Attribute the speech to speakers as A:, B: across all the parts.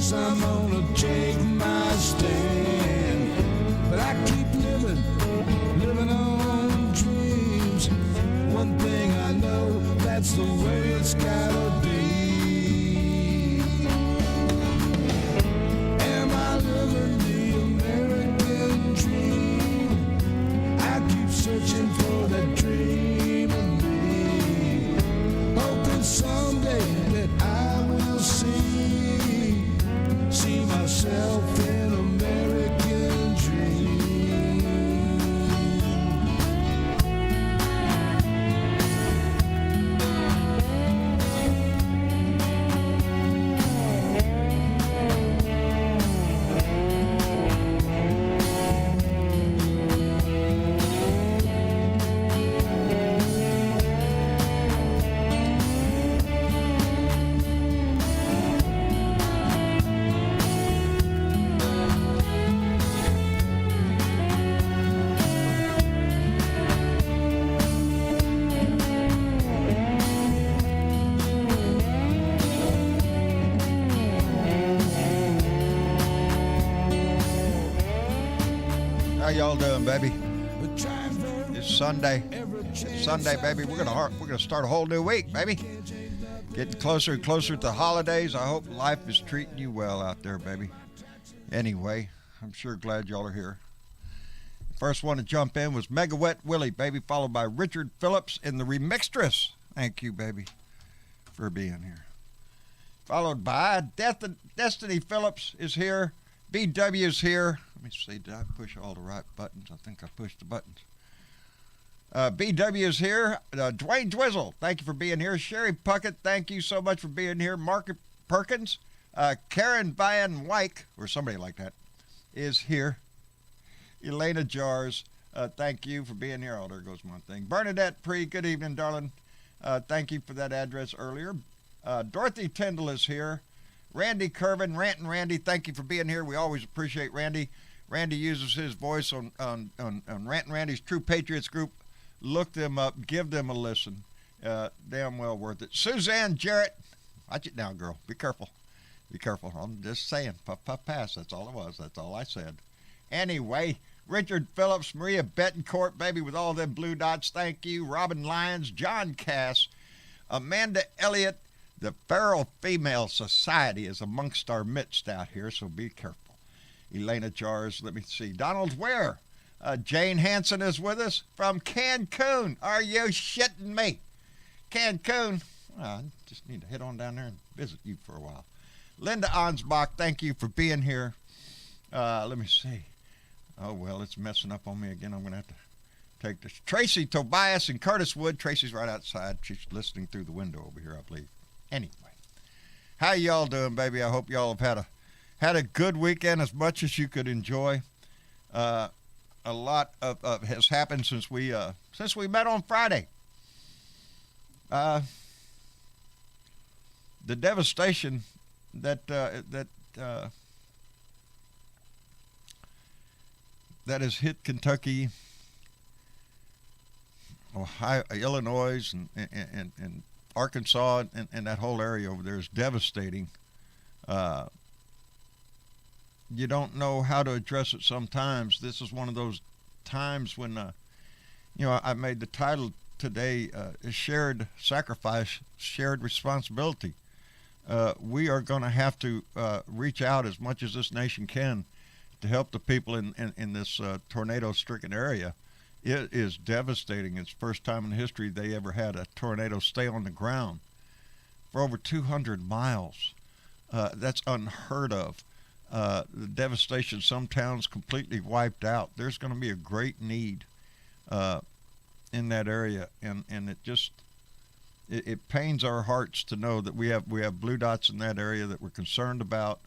A: guess I'm gonna take my stand. But I keep living on dreams. One thing I know, that's the way it's gotta be. Am I living the American dream? I keep searching for that dream of me, hoping someday that I will see myself in American dream.
B: How y'all doing, baby? It's Sunday. It's Sunday, baby. We're gonna start a whole new week, baby. Getting closer and closer to the holidays. I hope life is treating you well out there, baby. Anyway, I'm sure glad y'all are here. First one to jump in was Mega Wet Willie, baby, followed by Richard Phillips in the Remixtress. Thank you, baby, for being here. Followed by Destiny Phillips is here. BW is here. Let me see, did I push all the right buttons? I think I pushed the buttons. BW is here. Dwayne Dwizzle, thank you for being here. Sherry Puckett, thank you so much for being here. Mark Perkins, Karen Van Wyke, or somebody like that, is here. Elena Jars, thank you for being here. Oh, there goes my thing. Bernadette Pre, good evening, darling. Thank you for that address earlier. Dorothy Tyndall is here. Randy Curvin, Rantin' Randy, thank you for being here. We always appreciate Randy. Randy uses his voice on Rantin' Randy's True Patriots group. Look them up. Give them a listen. Damn well worth it. Suzanne Jarrett. Watch it now, girl. Be careful. Be careful. I'm just saying. Puff, puff, pass. That's all it was. That's all I said. Anyway, Richard Phillips, Maria Betancourt, baby, with all them blue dots. Thank you. Robin Lyons, John Cass, Amanda Elliott. The Feral Female Society is amongst our midst out here, so be careful. Elena Jars, let me see. Donald Ware. Jane Hansen is with us from Cancun. Are you shitting me? Cancun. I just need to head on down there and visit you for a while. Linda Ansbach, thank you for being here. Let me see. Oh, well, it's messing up on me again. I'm going to have to take this. Tracy Tobias and Curtis Wood. Tracy's right outside. She's listening through the window over here, I believe. Anyway, how y'all doing, baby? I hope y'all have had a good weekend, as much as you could enjoy. A lot has happened since we met on Friday. The devastation that has hit Kentucky, Ohio, Illinois, and Arkansas, and that whole area over there is devastating. You don't know how to address it sometimes. This is one of those times when, I made the title today, Shared Sacrifice, Shared Responsibility. We are going to have to reach out as much as this nation can to help the people in this tornado-stricken area. It is devastating. It's the first time in history they ever had a tornado stay on the ground for over 200 miles. That's unheard of. The devastation, some towns completely wiped out. There's going to be a great need in that area, and it pains our hearts to know that we have blue dots in that area that we're concerned about.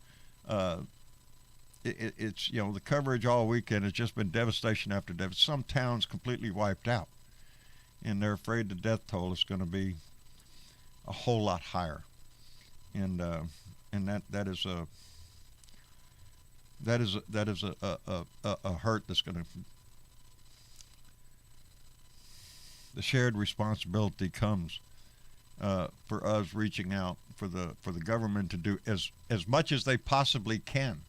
B: It's the coverage all weekend has just been devastation after devastation. Some towns completely wiped out, and they're afraid the death toll is going to be a whole lot higher, and that is a hurt that's going to. The shared responsibility comes for us reaching out for the government to do as much as they possibly can,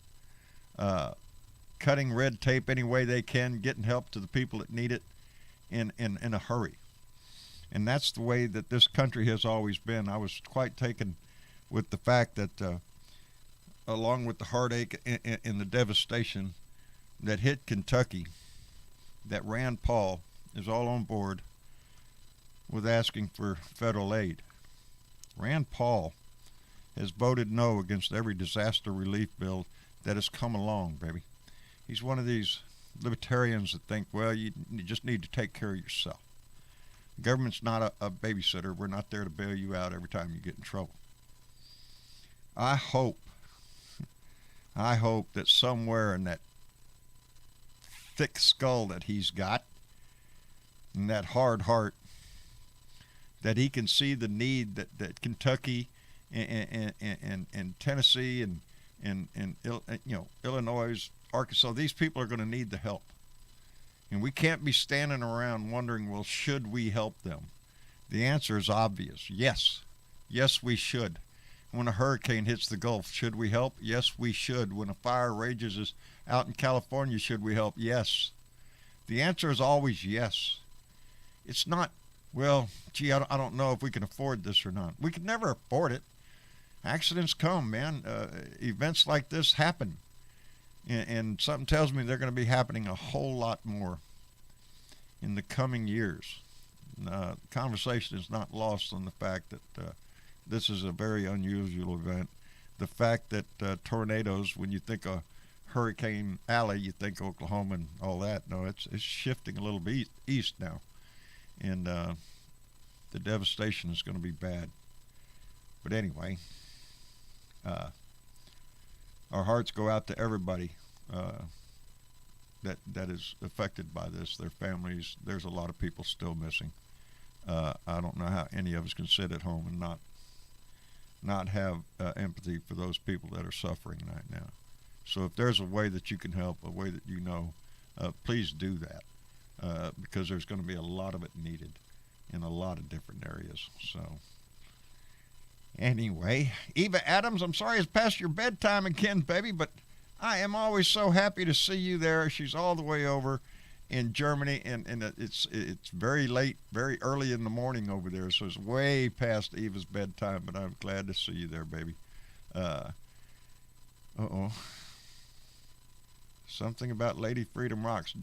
B: cutting red tape any way they can, getting help to the people that need it in a hurry. And that's the way that this country has always been. I was quite taken with the fact that, along with the heartache and the devastation that hit Kentucky, that Rand Paul is all on board with asking for federal aid. Rand Paul has voted no against every disaster relief bill that has come along, baby. He's one of these libertarians that think, well, you just need to take care of yourself. The government's not a babysitter. We're not there to bail you out every time you get in trouble. I hope that somewhere in that thick skull that he's got, and that hard heart, that he can see the need that Kentucky and Tennessee and Illinois, Arkansas, these people are going to need the help. And we can't be standing around wondering, well, should we help them? The answer is obvious. Yes. Yes, we should. When a hurricane hits the Gulf, should we help? Yes, we should. When a fire rages out in California, should we help? Yes. The answer is always yes. It's not, well, gee, I don't know if we can afford this or not. We could never afford it. Accidents come, man. Events like this happen. And something tells me they're going to be happening a whole lot more in the coming years. The conversation is not lost on the fact that this is a very unusual event. The fact that tornadoes, when you think of Hurricane Alley, you think Oklahoma and all that. No, it's shifting a little bit east now. And the devastation is going to be bad. But anyway, our hearts go out to everybody that is affected by this, their families. There's a lot of people still missing. I don't know how any of us can sit at home and not have empathy for those people that are suffering right now. So if there's a way that you can help, a way that you know, please do that, because there's going to be a lot of it needed in a lot of different areas. So anyway, Eva Adams, I'm sorry it's past your bedtime again, baby, but I am always so happy to see you there. She's all the way over in Germany, and it's very late, very early in the morning over there, so it's way past Eva's bedtime, but I'm glad to see you there, baby. Something about Lady Freedom Rocks.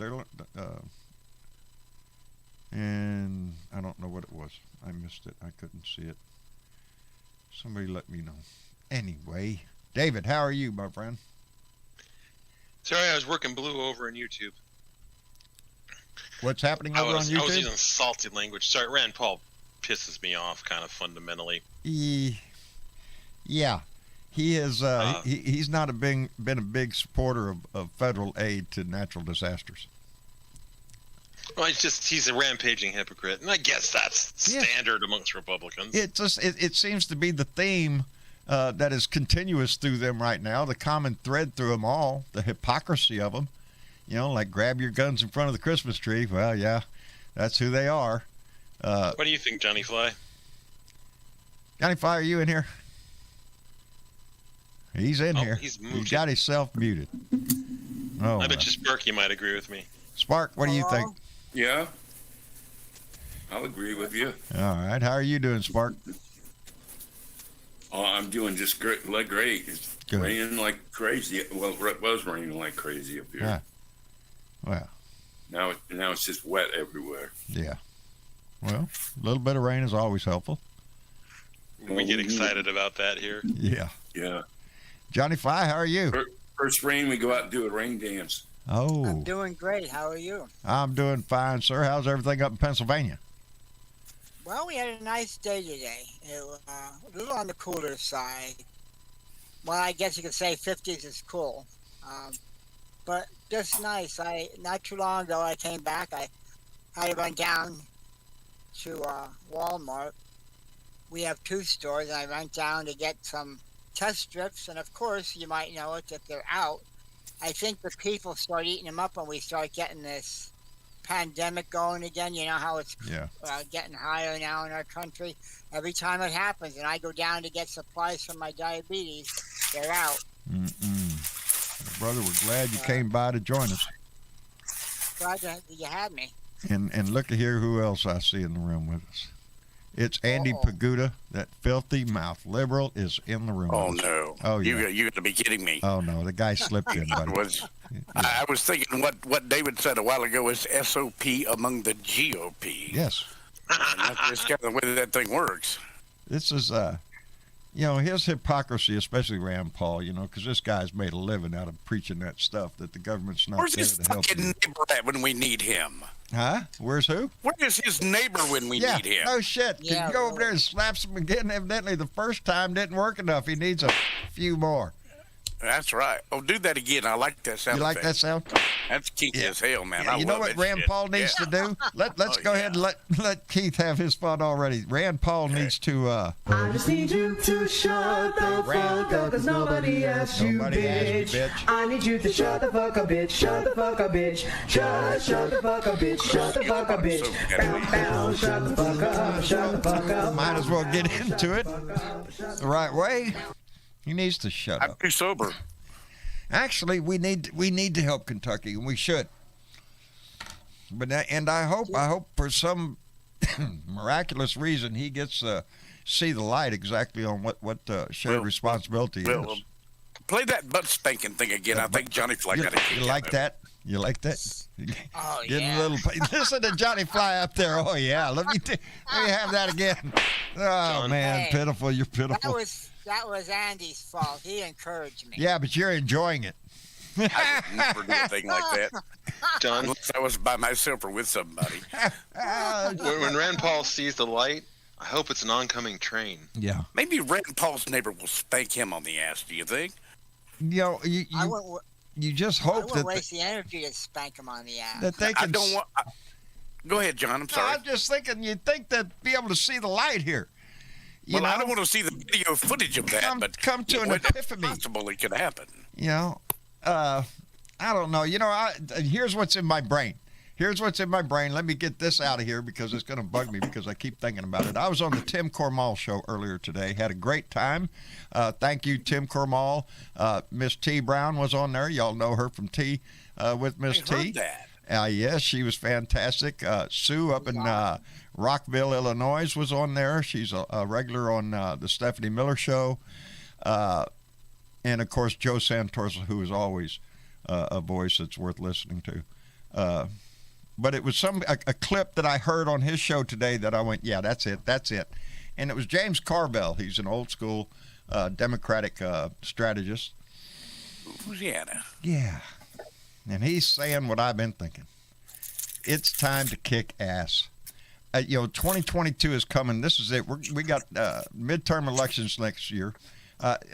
B: And I don't know what it was. I missed it. I couldn't see it. Somebody let me know. Anyway, David, how are you, my friend?
C: Sorry, I was working blue over on YouTube.
B: What's happening over on YouTube?
C: I was using salty language. Sorry, Rand Paul pisses me off kind of fundamentally.
B: Yeah. He is. He's not been a big supporter of federal aid to natural disasters.
C: Well, he's a rampaging hypocrite, and I guess that's standard amongst Republicans.
B: It seems to be the theme that is continuous through them right now. The common thread through them all, the hypocrisy of them. You know, like grab your guns in front of the Christmas tree. Well, yeah, that's who they are.
C: What do you think, Johnny Fly?
B: Johnny Fly, are you in here? He's in here.
C: He's
B: got himself muted. Oh,
C: I bet you Sparky might agree with me.
B: Spark, what do you think?
D: Yeah, I'll agree with you.
B: All right. How are you doing, Spark?
D: Oh, I'm doing just great. It's
B: Good.
D: raining like crazy. Well, it was raining like crazy up here.
B: Yeah. Well.
D: Now it's just wet everywhere.
B: Yeah. Well, a little bit of rain is always helpful.
C: We get excited about that here.
B: Yeah.
D: Yeah.
B: Johnny Fly, how are you?
D: First rain, we go out and do a rain dance.
B: Oh.
E: I'm doing great. How are you?
B: I'm doing fine, sir. How's everything up in Pennsylvania?
E: Well, we had a nice day today. It was a little on the cooler side. Well, I guess you could say 50s is cool. But just nice. Not too long ago, I came back. I had to run down to Walmart. We have two stores, and I went down to get some test strips. And, of course, you might know it if they're out. I think the people start eating them up when we start getting this pandemic going again. You know how it's
B: Yeah.
E: getting higher now in our country. Every time it happens, and I go down to get supplies for my diabetes, they're out.
B: Brother, we're glad you came by to join us.
E: Glad that you had me.
B: And look at here who else I see in the room with us. It's Andy Paguda, that filthy mouth liberal, is in the room.
F: Oh,
B: with us.
F: no.
B: Oh, yeah.
F: You got to be kidding me.
B: Oh, no. The guy slipped in, buddy.
F: I was thinking what David said a while ago is SOP among the GOP.
B: Yes.
F: And that's kind of the way that thing works.
B: This is, his hypocrisy, especially Rand Paul, because this guy's made a living out of preaching that stuff that the government's not
F: Where's
B: there
F: his
B: to help
F: fucking
B: you.
F: neighbor at when we need him?
B: Huh? Where's who?
F: Where is his neighbor when we need him?
B: No shit. Can
E: Yeah,
B: you go over
E: really.
B: there and slap him again? Evidently, the first time didn't work enough. He needs a few more.
F: That's right. Oh, do that again. I like that sound.
B: You like that
F: effect.
B: sound?
F: That's kinky as hell, man.
B: Yeah,
F: I
B: you know
F: love
B: what
F: that
B: Rand
F: shit.
B: Paul needs
F: Yeah.
B: to do? Let's go ahead and let Keith have his fun already. Rand Paul needs to.
G: I just need you to shut the fuck up, cause nobody asked you,
B: Nobody asked me,
G: bitch.
B: bitch.
G: I need you to shut the fuck up, bitch. Shut the fuck up, bitch. Shut the fuck up, bitch. Shut the fuck up, bitch. Bow, bow, shut the fuck up. Shut the fuck up.
B: Might as well get into it the right way. He needs to shut
F: I'm
B: up.
F: too sober.
B: Actually, we need to help Kentucky, and we should. But I hope for some miraculous reason he gets see the light exactly on what shared responsibility is.
F: Well, play that butt spanking thing again. I think Johnny Fly got a kick
B: You
F: out
B: like
F: of it.
B: that? You like that?
E: Oh,
B: Getting
E: yeah.
B: a little. Listen to Johnny Fly up there. Oh yeah, let me have that again. Oh man,
E: Hey.
B: pitiful! You're pitiful.
E: That was Andy's fault. He encouraged me.
B: Yeah, but you're enjoying it.
F: I would never do a thing like that.
C: John,
F: Unless I was by myself or with somebody.
C: when Rand Paul sees the light, I hope it's an oncoming train.
B: Yeah.
F: Maybe Rand Paul's neighbor will spank him on the ass, do you think?
E: I wouldn't,
B: you just
E: I
B: hope
E: wouldn't
B: that
E: waste the energy to spank him on the ass.
B: that they
F: I
B: can.
F: don't want... Go ahead, John. I'm
B: No,
F: sorry.
B: I'm just thinking. You'd think they'd be able to see the light here. You
F: Well, I
B: know?
F: don't want to see the video footage of that, but
B: come to an
F: when-
B: epiphany.
F: Possible it could happen.
B: I don't know. Here's what's in my brain. Let me get this out of here because it's going to bug me because I keep thinking about it. I was on the Tim Cormall show earlier today. Had a great time. Thank you, Tim Cormall. Miss T. Brown was on there. Y'all know her from T with Miss
F: I heard
B: T.
F: that.
B: Yes, she was fantastic. Sue up in Rockville, Illinois was on there. She's a regular on the Stephanie Miller show. And, of course, Joe Santos, who is always a voice that's worth listening to. But it was a clip that I heard on his show today that I went, yeah, that's it. And it was James Carville. He's an old school Democratic strategist.
F: Louisiana.
B: Yeah. And he's saying what I've been thinking. It's time to kick ass. 2022 is coming. This is it. We got midterm elections next year.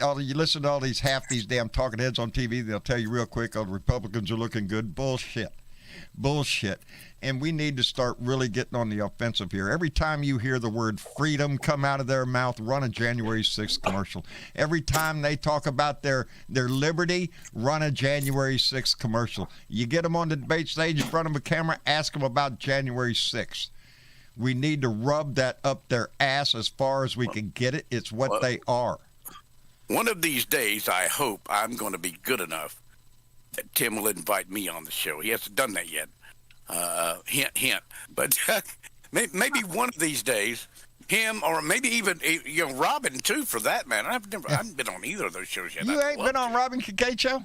B: You listen to all these damn talking heads on TV. They'll tell you real quick, the Republicans are looking good. Bullshit. And we need to start really getting on the offensive here. Every time you hear the word freedom come out of their mouth, run a January 6th commercial. Every time they talk about their liberty, run a January 6th commercial. You get them on the debate stage in front of a camera, ask them about January 6th. We need to rub that up their ass as far as we can get it. It's what they are.
F: One of these days, I hope I'm going to be good enough that Tim will invite me on the show. He hasn't done that yet. Hint. But maybe one of these days, him or maybe even Robin too, for that matter. I haven't been on either of those shows yet.
B: You ain't been on Robin Kincaid show?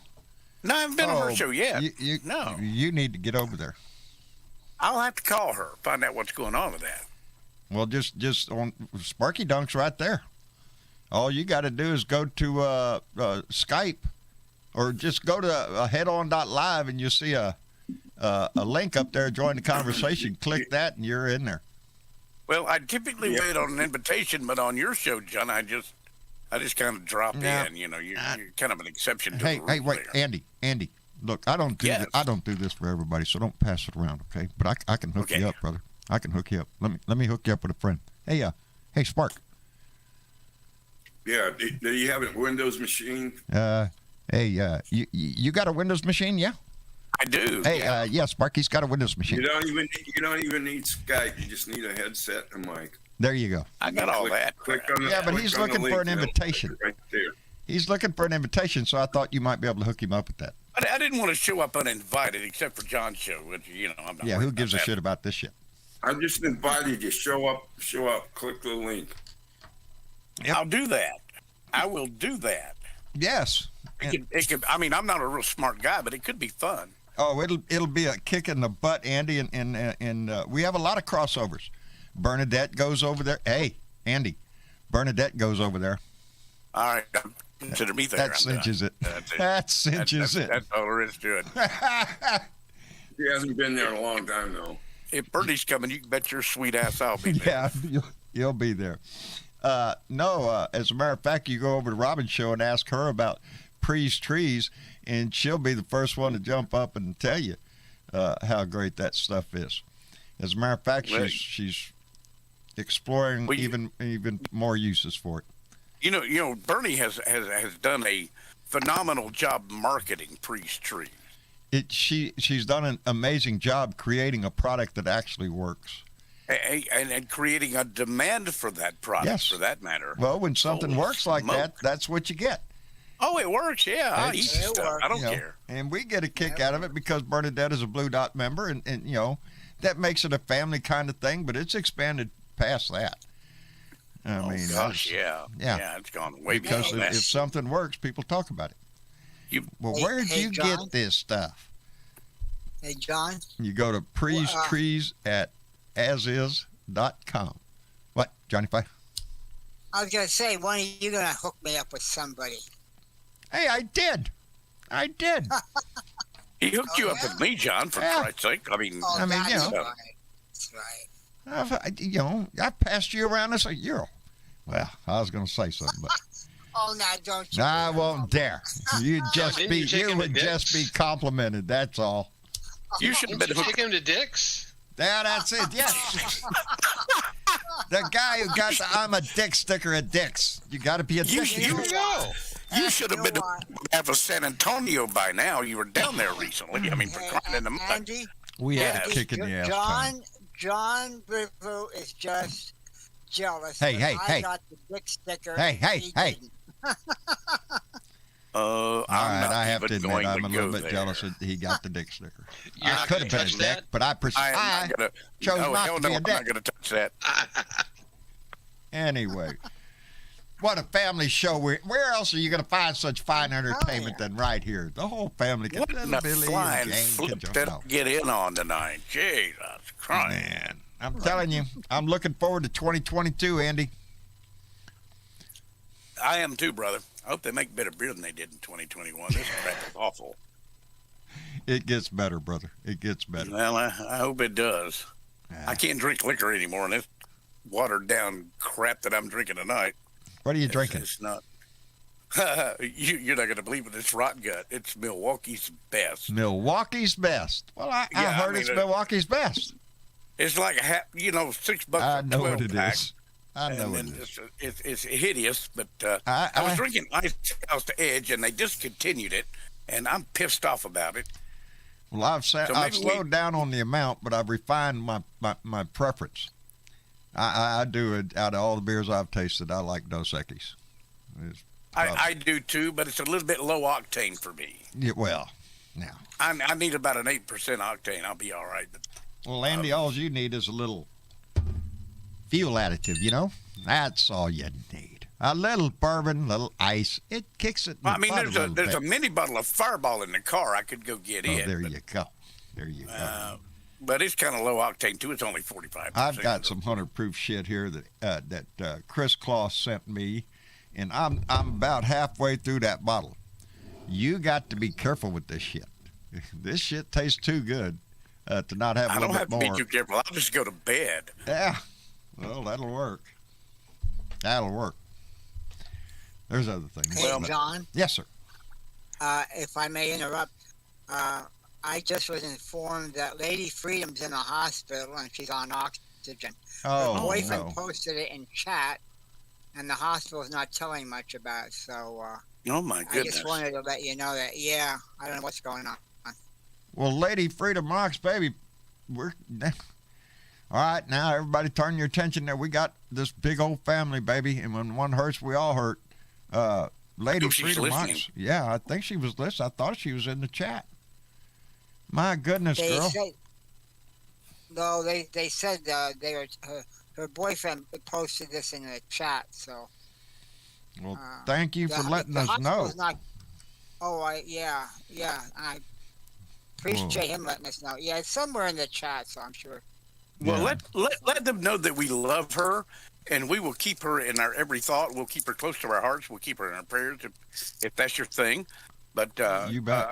F: No, I haven't been on her show yet.
B: No. You need to get over there.
F: I'll have to call her, find out what's going on with that.
B: Well, just on Sparky Dunk's right there. All you got to do is go to Skype, or just go to headon.live, and you'll see a link up there. Join the conversation. Click that, and you're in there.
F: Well, I typically wait on an invitation, but on your show, John, I just kind of drop in. You're kind of an exception to the rule.
B: Hey, wait,
F: there.
B: Andy. Look, I don't do
F: Yes.
B: I don't do this for everybody, so don't pass it around, okay? But I can hook you up, brother. I can hook you up. Let me hook you up with a friend. Hey, Spark.
D: Yeah, do you have a Windows machine?
B: You got a Windows machine? Yeah.
F: I do.
B: Hey, yes, Marky's got a Windows machine.
D: You don't even need Skype. You just need a headset and a mic.
B: There you go.
F: I got all that.
D: Click on the,
B: Yeah, but
D: click
B: he's
D: on the
B: looking
D: link
B: for an
D: and it'll
B: invitation.
D: take you right there.
B: He's looking for an invitation, so I thought you might be able to hook him up with that.
F: I didn't want to show up uninvited, except for John's show, which I'm not.
B: Yeah,
F: worried
B: who
F: about
B: gives a
F: that.
B: shit about this shit?
D: I just invited you. Show up. Click the link.
F: I'll do that. I will do that.
B: Yes.
F: It could. I mean, I'm not a real smart guy, but it could be fun.
B: Oh, it'll be a kick in the butt, Andy, and we have a lot of crossovers. Bernadette goes over there. Hey, Andy, Bernadette goes over there.
F: All right, consider me there.
B: That cinches it. That cinches it.
F: That's all there is to it.
D: He hasn't been there in a long time though.
F: If Bernie's coming, you can bet your sweet ass I'll be there.
B: Yeah, you'll be there. No, as a matter of fact, you go over to Robin's show and ask her about Pre's trees, and she'll be the first one to jump up and tell you how great that stuff is. As a matter of fact,
F: Right.
B: she's exploring
F: Well,
B: even more uses for it.
F: You know, Bernie has done a phenomenal job marketing Pre's trees.
B: She's done an amazing job creating a product that actually works.
F: And creating a demand for that product,
B: Yes.
F: for that matter.
B: Well, when something
F: Holy
B: works like that,
F: smoke.
B: that's what you get.
F: Oh, it works, yeah. I'll eat
B: It's-
F: the
E: It
F: stuff.
E: works.
F: I don't
B: You know,
F: care.
B: and we get a kick out of it because Bernadette is a Blue Dot member, and that makes it a family kind of thing, but it's expanded past that. I
F: Oh,
B: mean,
F: gosh,
B: that's-
F: yeah. It's gone way
B: because
F: beyond that.
B: if something works, people talk about it. Well,
E: Hey-
B: where did
E: hey,
B: you
E: John?
B: get this stuff?
E: Hey, John.
B: You go to Pre's Trees at asis.com. What, Johnny Pie?
E: I was gonna say, when are you gonna hook me up with somebody?
B: Hey, I did.
F: He hooked you
E: Oh,
F: up
E: yeah?
F: with me, John, for
B: Yeah.
F: Christ's sake. I mean,
E: Oh,
B: I mean,
E: that's
B: you know.
E: right. That's right.
B: I passed you around this a year. Well, I was going to say something, but
E: Oh, now don't you?
B: I won't dare. You
C: didn't you take him
B: would
C: to
B: just be
C: Dick's?
B: complimented. That's all.
F: you should have been
C: Did you
F: hooked.
C: take him to Dick's?
B: Yeah, that's it. Yes. The guy who got the I'm a dick sticker at Dick's. You got to be a
F: You
B: dick.
F: should-
C: There you go.
F: You should have
E: You
F: been
E: know what?
F: out of San Antonio by now. You were down there recently. I mean, for crying in the mud.
E: Andy,
B: We had a
E: Andy,
B: kick in the ass time.
E: John Rivo is just jealous.
B: Hey,
E: that
B: hey,
E: I
B: hey.
E: got the dick sticker.
B: Hey, hey,
E: he
B: hey.
E: didn't.
B: All
F: I'm
B: right,
F: not
B: I have to
F: even
B: admit,
F: going
B: I'm a little
F: go
B: bit
F: there.
B: jealous that he got the dick sticker.
C: You're
B: I
C: not
B: could have
C: gonna
B: been a
C: touch
B: dick,
C: that?
B: but I
F: I am not gonna.
B: chose
F: no,
B: not
F: hell
B: to
F: no,
B: be a
F: I'm not
B: dick.
F: gonna touch that.
B: Anyway, what a family show. Where else are you going to find such fine entertainment than right here? The whole family can
F: What in the
B: Billy
F: flying
B: and Jane
F: flip
B: can jump
F: did I
B: out.
F: get in on tonight? Jesus Christ.
B: Man, I'm telling you, I'm looking forward to 2022, Andy.
F: I am too, brother. I hope they make better beer than they did in 2021. This crap is awful.
B: It gets better, brother. It gets better.
F: Well, I hope it does. I can't drink liquor anymore, and this watered down crap that I'm drinking tonight.
B: What are you drinking?
F: It's not. You're not going to believe it. It's rot gut. It's Milwaukee's best.
B: Milwaukee's best. Well, I
F: Yeah, I
B: heard
F: mean,
B: it's Milwaukee's best.
F: It's like $6
B: I
F: for
B: know
F: 12
B: what it
F: pack.
B: is. I know what
F: And
B: it is.
F: it's hideous, but
B: I
F: I was drinking Ice House to Edge, and they discontinued it, and I'm pissed off about it.
B: Well, I've
F: So
B: I've
F: maybe
B: slowed down on the amount, but I've refined my preference. I do it out of all the beers I've tasted. I like Dos Equis. It's
F: I do too, but it's a little bit low octane for me.
B: yeah, well, now.
F: I need about an 8% octane. I'll be all right. But
B: Well, Andy, all you need is a little fuel additive, you know? That's all you need. A little bourbon, a little ice. It kicks it in the
F: I mean,
B: butt a little
F: there's a
B: bit.
F: mini bottle of Fireball in the car. I could go get
B: Oh,
F: it.
B: there
F: but,
B: you go. There you go.
F: But it's kind of low octane too. It's only 45%.
B: I've got some 100 proof shit here that Chris Claus sent me, and I'm about halfway through that bottle. You got to be careful with this shit. This shit tastes too good to not have a
F: I
B: little
F: don't have
B: bit
F: to
B: more.
F: be too careful. I'll just go to bed.
B: Yeah. Well, that'll work. That'll work. There's other things.
E: Hey,
F: Well,
E: John,
B: Yes, sir.
E: if I may interrupt, I just was informed that Lady Freedom's in a hospital and she's on oxygen. Her
B: Oh,
E: boyfriend
B: no.
E: posted it in chat, and the hospital's not telling much about it. So
F: Oh my
E: I
F: goodness.
E: just wanted to let you know that. Yeah, I don't know what's going on.
B: Well, Lady Freedom Rocks, baby, we're all right. Now, everybody, turn your attention there. We got this big old family, baby, and when one hurts, we all hurt. Lady Freedom Rocks. Yeah, I think she was listening. I thought she was in the chat. My goodness,
E: They
B: girl.
E: said, no, they said they were her boyfriend posted this in the chat. So
B: Well, thank you for letting
E: the
B: us know.
E: hospital's Not, yeah. I appreciate him letting us know. Yeah, it's somewhere in the chat, so I'm sure.
F: Well,
B: Yeah.
F: let them know that we love her, and we will keep her in our every thought. We'll keep her close to our hearts. We'll keep her in our prayers if that's your thing. But
B: You bet.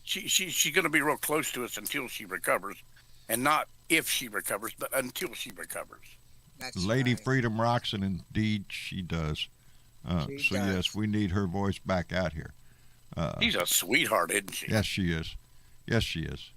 F: she's going to be real close to us until she recovers, and not if she recovers, but until she recovers.
E: That's
B: Lady
E: right.
B: Freedom Rocks, and indeed she does.
E: She
B: So,
E: does.
B: yes, we need her voice back out here.
F: She's a sweetheart, isn't she?
B: Yes, she is. Yes, she is.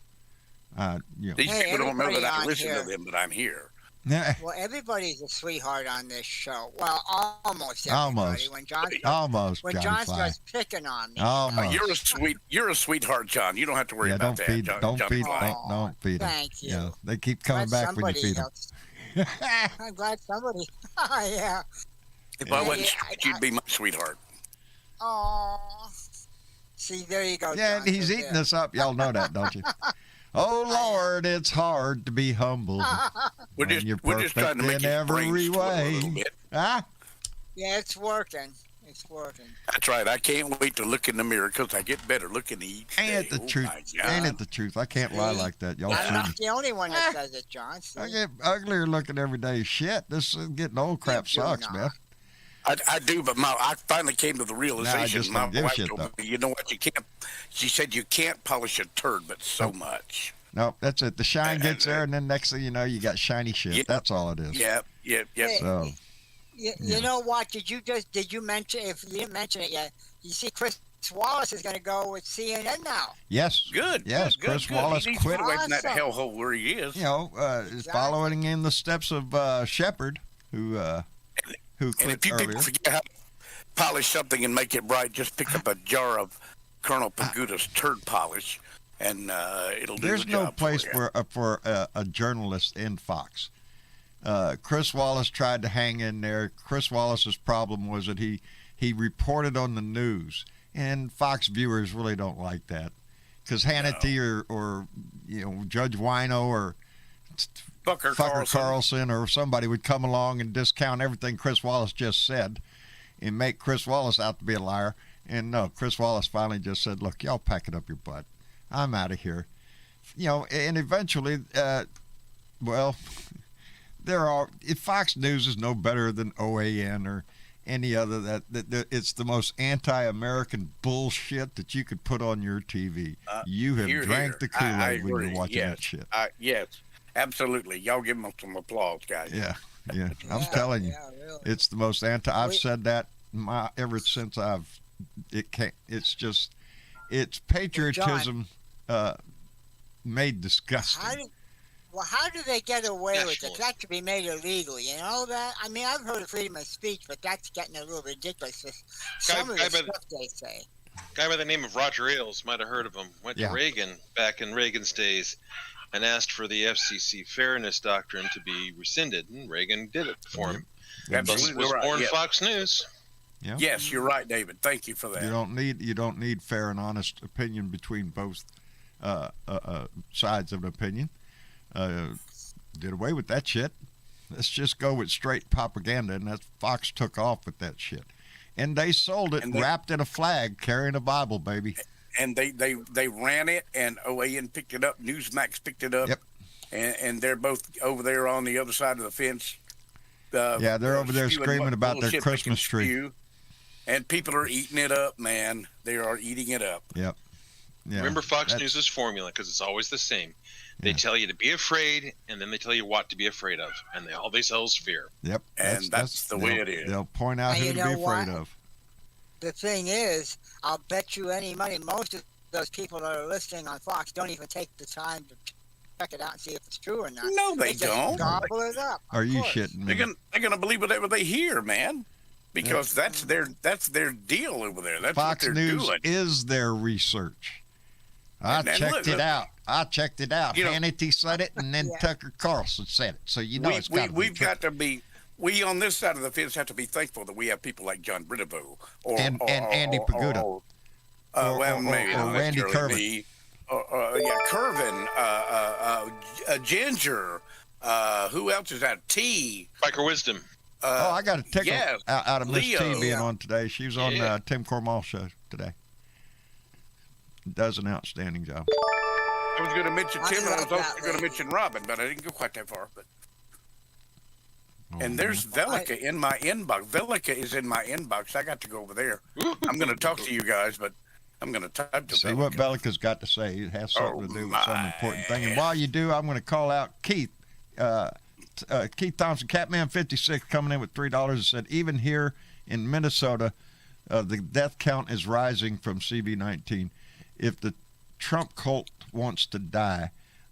B: You know.
F: These
E: Hey,
F: people don't know
E: everybody
F: that I
E: on
F: listen
E: here.
F: to them, but I'm here.
E: Well, everybody's a sweetheart on this show. Well, almost everybody.
B: Almost. Almost,
E: When
B: Johnny
E: John
B: Fly.
E: starts picking on me.
B: Almost.
F: You're a sweetheart, John. You don't have to worry
B: Yeah,
F: about
B: don't
F: that.
B: feed,
F: John,
B: don't
F: John
B: feed,
F: Fly.
B: don't feed them.
E: Thank you.
B: Yeah, they keep coming
E: Glad
B: back when you
E: somebody
B: feed them.
E: else- I'm glad somebody. Yeah.
F: If I wasn't
E: Yeah,
F: straight, you'd be my sweetheart.
E: Oh. See, there you go.
B: Yeah,
E: John,
B: he's
E: right
B: eating
E: there.
B: us up. Y'all know that, don't you? Oh Lord, it's hard to be humble.
F: We're
B: When
F: just
B: you're
F: we're just trying to
B: perfect
F: make
B: in
F: his brain
B: every
F: swirl a
B: way.
F: little bit.
B: Ah,
E: Yeah, it's working. It's working.
F: That's right. I can't wait to look in the mirror because I get better looking each
B: ain't
F: day.
B: it the
F: Oh,
B: truth?
F: my God.
B: Ain't it the truth? I can't lie like that. Y'all
E: I'm
B: see
E: not
B: me.
E: the only one that says it, John. See?
B: I get uglier looking every day. Shit, this is getting old. Crap
E: You do
B: sucks,
E: not.
B: man.
F: I do, but I finally came to the realization.
B: just
F: My
B: don't give a
F: wife
B: shit,
F: told
B: though.
F: me, you know what? You can't. She said you can't polish a turd, but so much.
B: Nope, that's it. The shine gets there, and then next thing you know, you got shiny shit.
F: Yeah.
B: That's all it is.
F: Yep.
E: Hey,
B: So,
E: You know what? Did you mention? If you didn't mention it yet, you see, Chris Wallace is going to go with CNN now.
B: yes.
F: Good.
B: Yes,
F: good,
B: Chris
F: good.
B: Wallace
F: He needs to
B: quit.
F: get away from that
E: Awesome.
F: hellhole where he is.
B: You know,
E: Exactly.
B: following in the steps of Shepard, who
F: And
B: quit
F: if you
B: earlier.
F: people forget how to polish something and make it bright, just pick up a jar of Colonel Paguta's turd polish, and it'll do
B: There's
F: the
B: no
F: job
B: place
F: for
B: for a journalist in Fox. Chris Wallace tried to hang in there. Chris Wallace's problem was that he reported on the news, and Fox viewers really don't like that because Hannity or you know Judge Wino or
F: Fucker
B: Carlson or somebody would come along and discount everything Chris Wallace just said and make Chris Wallace out to be a liar. And no, Chris Wallace finally just said, look, y'all pack it up your butt. I'm out of here. You know, and eventually, well, if Fox News is no better than OAN or any other, that it's the most anti-American bullshit that you could put on your TV. You have drank the Kool-Aid when
F: agree.
B: you're watching
F: Yes.
B: that shit.
F: Yes, absolutely. Y'all give them some applause, guys.
B: Yeah. I'm
E: Yeah,
B: telling you,
E: yeah, really.
B: it's the most I've
E: Wait.
B: said that ever since it's patriotism made disgusting.
E: How do they get away with
C: National.
E: it? That could be made illegal. You know that? I mean, I've heard of freedom of speech, but that's getting a little ridiculous. Some of the stuff they say.
C: Guy by the name of Roger Ailes, might have heard of him, went
B: Yeah.
C: to Reagan back in Reagan's days and asked for the FCC fairness doctrine to be rescinded, and Reagan did it for him. Thus
F: Absolutely
C: was
F: right.
C: born
F: Yeah.
C: Fox News.
B: Yeah.
F: Yes, you're right, David. Thank you for that.
B: You don't need fair and honest opinion between both sides of an opinion. Did away with that shit. Let's just go with straight propaganda, and that's Fox took off with that shit. And they sold it wrapped in a flag, carrying a Bible, baby.
F: And they ran it, and OAN picked it up. Newsmax picked it up.
B: Yep.
F: And they're both over there on the other side of the fence.
B: Yeah, they're over there
F: spewing
B: screaming about their
F: bullshit they can
B: Christmas tree.
F: spew. And people are eating it up, man. They are eating it up.
B: Yep. Yeah.
C: Remember Fox
B: That's-
C: News' formula, because it's always the same. They
B: Yeah.
C: tell you to be afraid, and then they tell you what to be afraid of, and all they sell is fear.
B: Yep.
F: And that's the way it is.
B: They'll point out
E: And
B: who
E: you
B: to be
E: know
B: afraid
E: what?
B: of.
E: The thing is, I'll bet you any money, most of those people that are listening on Fox don't even take the time to check it out and see if it's true or not.
F: No, they
E: just
F: don't.
E: gobble it up.
B: Are
E: of
B: you
E: course.
B: shitting
F: They're
B: me?
F: gonna believe whatever they hear, man, because that's their deal over there. That's
B: Fox
F: what they're
B: News
F: doing.
B: is their research. I
F: And
B: checked
F: look,
B: it out.
F: You know-
B: Hannity said it, and then
E: Yeah.
B: Tucker Carlson said it. So you know it's got to be
F: we've
B: true.
F: got to be. We on this side of the fence have to be thankful that we have people like John Britovo
B: And Andy Pagoda.
F: well,
B: or
F: maybe not
B: Randy
F: necessarily
B: Kervin.
F: me. Yeah, Kervin, Ginger. Who else is that? T.
C: Biker Wisdom.
B: I got a tickle
F: yeah,
B: out of Miss T
F: Leo.
B: being on today. She was on
C: Yeah.
B: Tim Cormall show today. Does an outstanding job.
F: I was going to mention
E: I
F: Tim, and I was
E: like
F: also
E: that
F: going to
E: lady.
F: mention Robin, but I didn't go quite that far. But
B: Oh,
F: and there's Velica in my inbox. Velica is in my inbox. I got to go over there. I'm going to talk to you guys, but I'm going to type to
B: see what
F: Velica.
B: Bellica's got to say. It has something to do with some
F: my.
B: important thing. And while you do, I'm going to call out Keith. Keith Thompson, Catman 56, coming in with $3 and said, even here in Minnesota, the death count is rising from CV-19. If the Trump cult wants to die,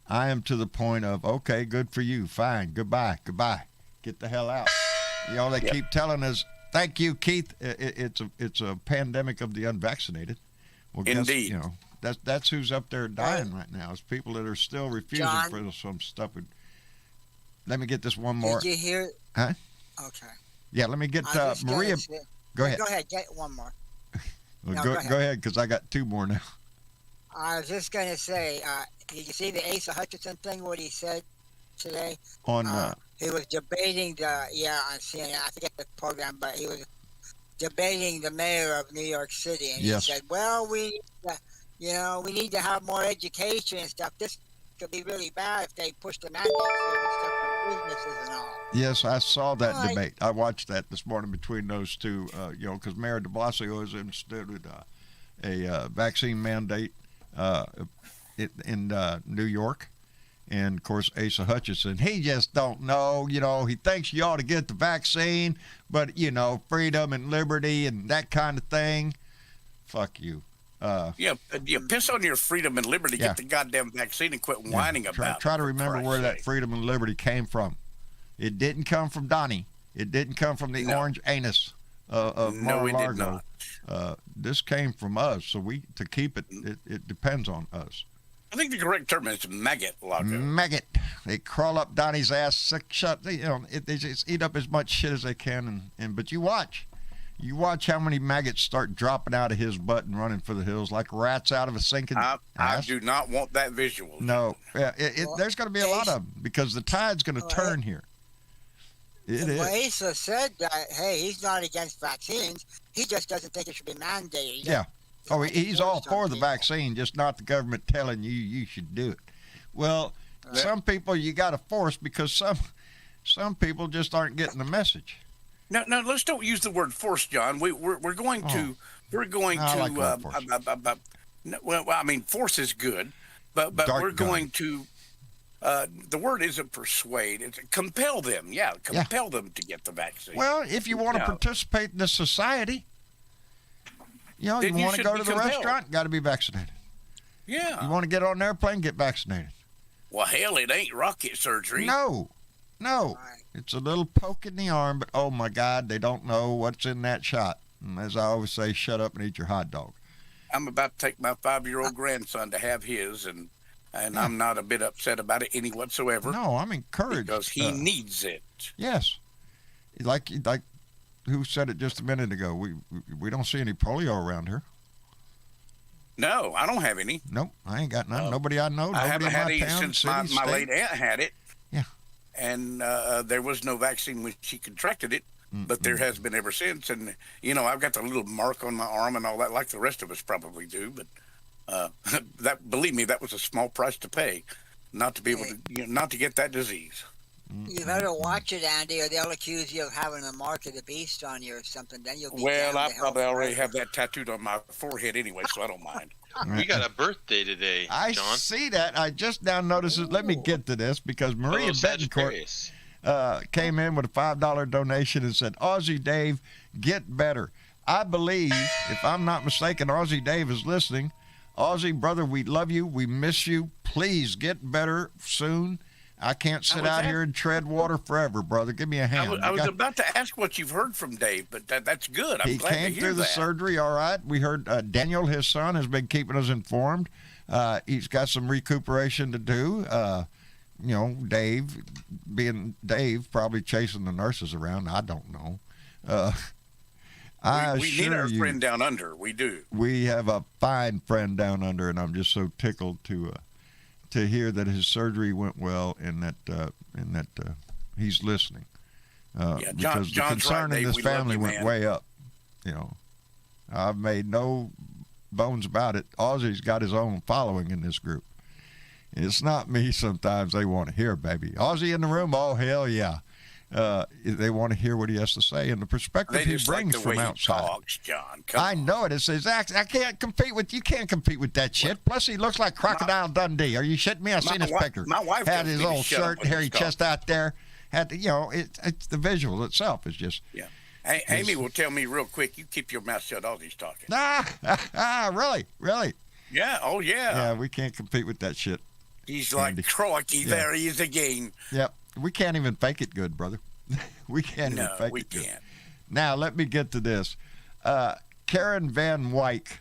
B: I am to the point of, okay, good for you. Fine. Goodbye. Get the hell out. You know, they keep telling us, thank you, Keith. It's a pandemic of the unvaccinated. Well, guess,
F: Indeed.
B: you know, that's who's up there dying right now. It's people that are still refusing
E: John?
B: for some stupid. Let me get this one more.
E: Did you hear?
B: Huh?
E: Okay.
B: Yeah, let me get
E: I was just gonna
B: Maria.
E: say-
B: Go ahead.
E: Go ahead. Get one more.
B: Well,
E: No,
B: go
E: go ahead.
B: ahead, because I got two more now.
E: I was just going to say, did you see the Asa Hutchinson thing, what he said today?
B: On
E: He was debating on CNN, I forget the program, but he was debating the mayor of New York City, and
B: Yes.
E: he said, well, we need to have more education and stuff. This could be really bad if they push the mandates and stuff for businesses and all.
B: yes, I saw that
E: Right.
B: debate. I watched that this morning between those two. Because Mayor De Blasio has instituted a vaccine mandate in New York. And, of course, Asa Hutchinson, he just don't know. You know, he thinks you ought to get the vaccine, but, you know, freedom and liberty and that kind of thing. Fuck you.
F: Yeah, piss on your freedom and liberty.
B: Yeah.
F: Get the goddamn vaccine and quit whining about it.
B: Try to
F: for
B: remember
F: Christ's
B: where that
F: sake.
B: freedom and liberty came from. It didn't come from Donnie. It didn't come from the
F: No.
B: orange anus of
F: No, it did
B: Mar-a-Lago.
F: not.
B: This came from us, so to keep it, it depends on us.
F: I think the correct term is maggot logo.
B: Maggot. They crawl up Donnie's ass, shut. They just eat up as much shit as they can, but you watch how many maggots start dropping out of his butt and running for the hills like rats out of a sinking
F: I
B: ass.
F: do not want that visual.
B: No,
E: Well,
B: there's going to be a lot of them because the tide's going to turn here. It
E: Well,
B: is.
E: Asa said that, hey, he's not against vaccines. He just doesn't think it should be mandated.
B: Yeah. Oh, he's all
E: Forced on
B: for the
E: people.
B: vaccine, just not the government telling you should do it. Well, some people you got to force because some people just aren't getting the message.
F: No, let's don't use the word force, John. We're going to
B: I like the word force.
F: well, I mean, force is good, but
B: Dark
F: we're
B: gun.
F: going to. The word isn't persuade; it's compel them. Yeah, compel them to get the vaccine.
B: Well, if you want to
F: Yeah.
B: participate in this society, you
F: Then you
B: want to
F: should
B: go
F: be
B: to the
F: compelled.
B: restaurant, got to be vaccinated.
F: Yeah.
B: You want to get on an airplane, get vaccinated.
F: Well, hell, it ain't rocket surgery.
B: No.
E: Right.
B: It's a little poke in the arm, but oh my God, they don't know what's in that shot. And as I always say, shut up and eat your hot dog.
F: I'm about to take my 5-year-old grandson to have his, and I'm not a bit upset about it any whatsoever.
B: No, I'm encouraged.
F: Because he needs it.
B: Yes. Like who said it just a minute ago? We don't see any polio around here.
F: No, I don't have any.
B: Nope, I ain't got none. Nobody I know.
F: I
B: Nobody
F: haven't
B: in
F: had
B: my
F: any
B: town,
F: since
B: city,
F: my
B: state.
F: late aunt had it.
B: Yeah.
F: And there was no vaccine when she contracted it, but there has been ever since. And, I've got the little mark on my arm and all that, like the rest of us probably do. But believe me, that was a small price to pay, not to be able to, not to get that disease.
E: You better watch it, Andy, or they'll accuse you of having a mark of the beast on you or something. Then you'll be
F: Well,
E: down
F: I
E: to hell
F: probably already
E: forever.
F: have that tattooed on my forehead anyway, so I don't mind.
C: We got a birthday today,
B: I
C: John.
B: see that. I just now noticed it. Let me get to this because Maria
C: Hello,
B: Betancourt
C: Sagittarius.
B: came in with a $5 donation and said, Aussie Dave, get better. I believe, if I'm not mistaken, Aussie Dave is listening. Aussie, brother, we love you. We miss you. Please get better soon. I can't sit
F: was
B: out
F: that?
B: here and tread water forever, brother. Give me a hand.
F: I
B: You
F: was
B: got-
F: about to ask what you've heard from Dave, but that's good. I'm
B: he
F: glad to
B: came
F: hear
B: through the
F: that.
B: surgery all right. We heard Daniel, his son, has been keeping us informed. He's got some recuperation to do. Dave, being Dave, probably chasing the nurses around. I don't know. I
F: We need
B: assure
F: our
B: you,
F: friend down under. We do.
B: we have a fine friend down under, and I'm just so tickled to hear that his surgery went well and that he's listening. Because the
F: John's
B: concern
F: right,
B: in
F: Dave.
B: this
F: We love
B: family
F: you,
B: went
F: man.
B: way up. I've made no bones about it. Ozzy's got his own following in this group. It's not me sometimes they want to hear, baby. Ozzy in the room, oh, hell yeah. They want to hear what he has to say and the perspective
F: They
B: he
F: just like
B: brings
F: the
B: from
F: way
B: outside.
F: he talks, John. Come
B: I
F: on.
B: know it. It's exact. I can't compete with. You can't compete with that shit. Plus, he looks like Crocodile Dundee. Are you shitting me? I seen his picture.
F: my wife
B: had
F: tells
B: his
F: me to
B: old
F: shut up
B: shirt,
F: when
B: hairy
F: he's
B: chest out there. It's the visual itself is just.
F: Yeah. Hey, Amy will tell me real quick. You keep your mouth shut. All these talking.
B: Really.
F: Yeah. Oh yeah.
B: Yeah, we can't compete with that shit.
F: He's like
B: Andy.
F: Crikey.
B: Yeah.
F: There he is again.
B: Yep, we can't even fake it good, brother. We can't even
F: No,
B: fake
F: we
B: it good.
F: can't.
B: Now, let me get to this. Karen Van Wyck,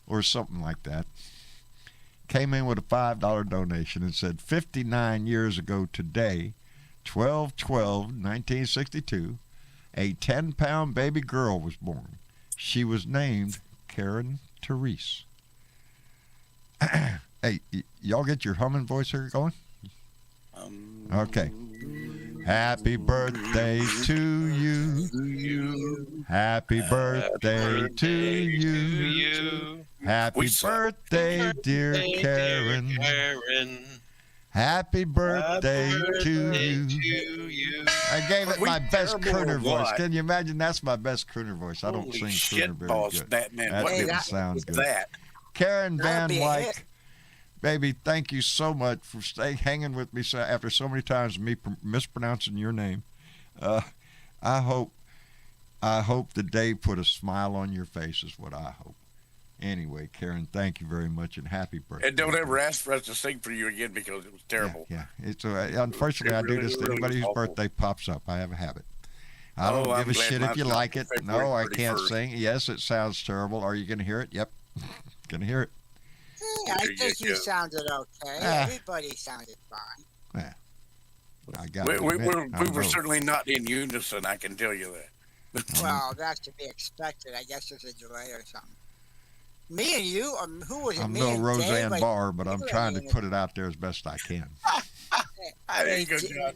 B: or something like that, came in with a $5 donation and said 59 years ago today, 12/12/1962, a 10-pound baby girl was born. She was named Karen Therese. Hey, y'all get your humming voice here going? Okay. Happy birthday to you. Happy birthday to you. Happy
F: We suck.
B: birthday, dear Karen. Happy birthday to you. I gave it
F: We
B: my best
F: terrible
B: crooner
F: or
B: voice.
F: what?
B: Can you imagine? That's my best crooner voice. I don't
F: Holy
B: sing
F: shit
B: crooner very
F: balls,
B: good.
F: Batman.
B: That
F: What
B: didn't
F: is
B: sound good.
F: that?
B: Karen
E: That'd
B: Van
E: be a
B: Wyck,
E: hit.
B: baby, thank you so much for hanging with me after so many times me mispronouncing your name. I hope the day put a smile on your face is what I hope. Anyway, Karen, thank you very much and happy birthday.
F: And don't ever ask for us to sing for you again because it was terrible.
B: Yeah. It's unfortunately I do this to anybody whose
F: awful.
B: birthday pops up. I have a habit. I don't
F: I'm
B: give a
F: glad
B: shit if you
F: mine's
B: like it.
F: not
B: No, I
F: February
B: can't
F: 31st.
B: sing. Yes, it sounds terrible. Are you going to hear it? Yep. Going to hear it.
E: I
F: There you
E: think you
F: go.
E: sounded okay.
B: Ah.
E: Everybody sounded fine.
B: I got
F: We
B: it.
F: were certainly not in unison, I can tell you that.
E: Well, that's to be expected. I guess there's a delay or something. Me and you, who was it?
B: I'm
E: Me
B: no
E: and
B: Roseanne
E: Dave,
B: Barr, but I'm
E: you
B: trying to
E: and-
B: put it out there as best I can.
F: There you go, John.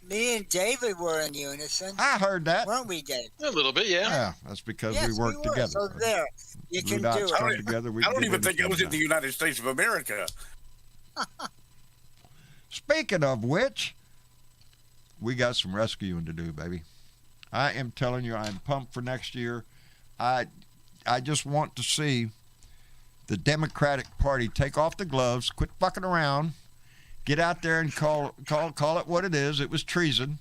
E: Me and David were in unison,
B: I heard that.
E: weren't we, Dave?
C: A little bit, yeah.
B: Yeah, that's because
E: Yes,
B: we work
E: were.
B: together.
E: So there, you
B: Blue
E: can
B: dots
E: do
B: come
E: it.
B: together. We
F: I don't
B: can
F: even
B: get
F: think I was in the
B: anything
F: United States of America.
B: done. Speaking of which, we got some rescuing to do, baby. I am telling you, I'm pumped for next year. I just want to see the Democratic Party take off the gloves, quit fucking around, get out there and call it what it is. It was treason.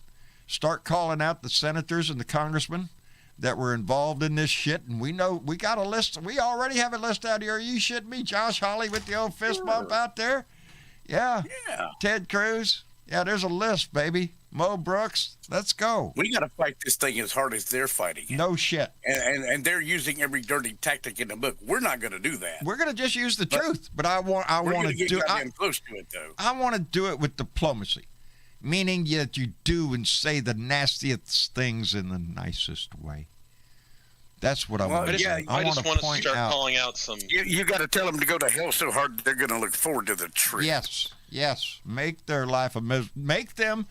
B: Start calling out the senators and the congressmen that were involved in this shit. And we know we got a list. We already have a list out here. Are you shitting me? Josh Hawley with the old fist bump out there? Yeah.
F: Yeah.
B: Ted Cruz. Yeah, there's a list, baby. Mo Brooks. Let's go.
F: We got to fight this thing as hard as they're fighting it.
B: No shit.
F: And they're using every dirty tactic in the book. We're not going to do that.
B: We're gonna just use the truth, but I want
F: We're going
B: to
F: to get
B: do.
F: goddamn close to it, though.
B: I want to do it with diplomacy, meaning that you do and say the nastiest things in the nicest way. That's what I
F: Well,
B: want to
F: yeah,
B: do.
C: I just want to
B: point
C: start
B: out.
C: calling out some.
F: You got to tell them to go to hell so hard they're going to look forward to the trip.
B: Yes. Make their life a make them.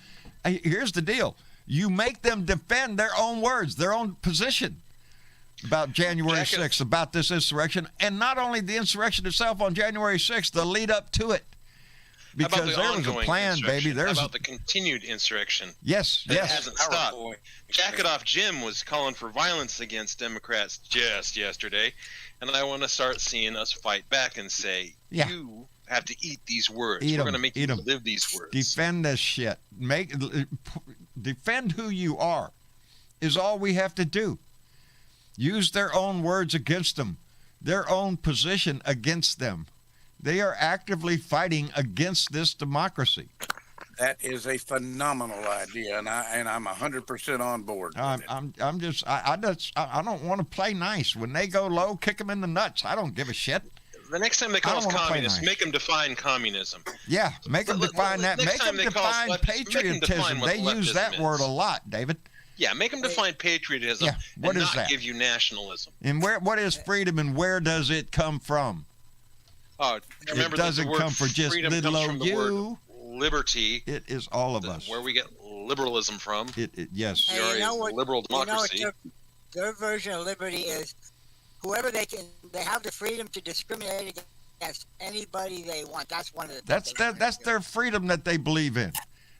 B: Here's the deal: you make them defend their own words, their own position about January 6th, about this insurrection, and not only the insurrection itself on January 6th, the lead up to it.
C: How about
B: Because
C: the
B: there was a
C: ongoing
B: plan, baby.
C: insurrection?
B: There's
C: How about the continued insurrection?
B: yes.
C: That hasn't stopped.
F: Boy.
C: Jack It Off Jim was calling for violence against Democrats just yesterday, and I want to start seeing us fight back and say,
B: Yeah.
C: you have to eat these words.
B: Eat
C: We're
B: 'em,
C: going to make
B: eat
C: you
B: 'em.
C: live these words.
B: Defend this shit. Defend who you are is all we have to do. Use their own words against them, their own position against them. They are actively fighting against this democracy.
F: That is a phenomenal idea, and I'm 100% on board. With it.
B: I don't want to play nice. When they go low, kick them in the nuts. I don't give a shit.
C: The next time they call us communists, make them define communism.
B: Yeah, make them define that. Make them define patriotism. They use that word a lot, David.
C: Yeah, make them define patriotism.
B: Yeah, what
C: and
B: is
C: not
B: that?
C: give you nationalism.
B: And what is freedom, and where does it come from?
C: Oh, remember
B: it doesn't
C: the word
B: come for just
C: freedom
B: little
C: comes
B: old
C: from the word
B: you.
C: liberty.
B: It is all of us.
C: Where we get liberalism from.
B: Yes.
C: We are a liberal democracy.
E: Their version of liberty is whoever they have the freedom to discriminate against anybody they want. That's one of the.
B: That's their freedom that they believe in.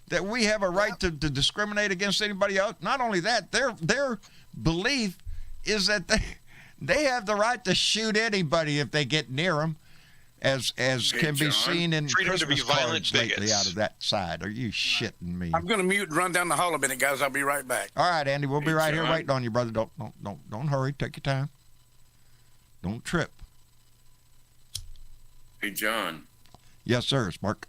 B: That we have a right to discriminate against anybody else. Not only that, their belief is that they have the right to shoot anybody if they get near them, as can be seen in Christmas cards lately out of that side. Are you shitting me?
F: I'm going to mute and run down the hall a minute, guys. I'll be right back.
B: All right, Andy, we'll be right here waiting on you, brother. Don't hurry. Take your time. Don't trip.
D: Hey, John.
B: Yes, sir. It's Mark.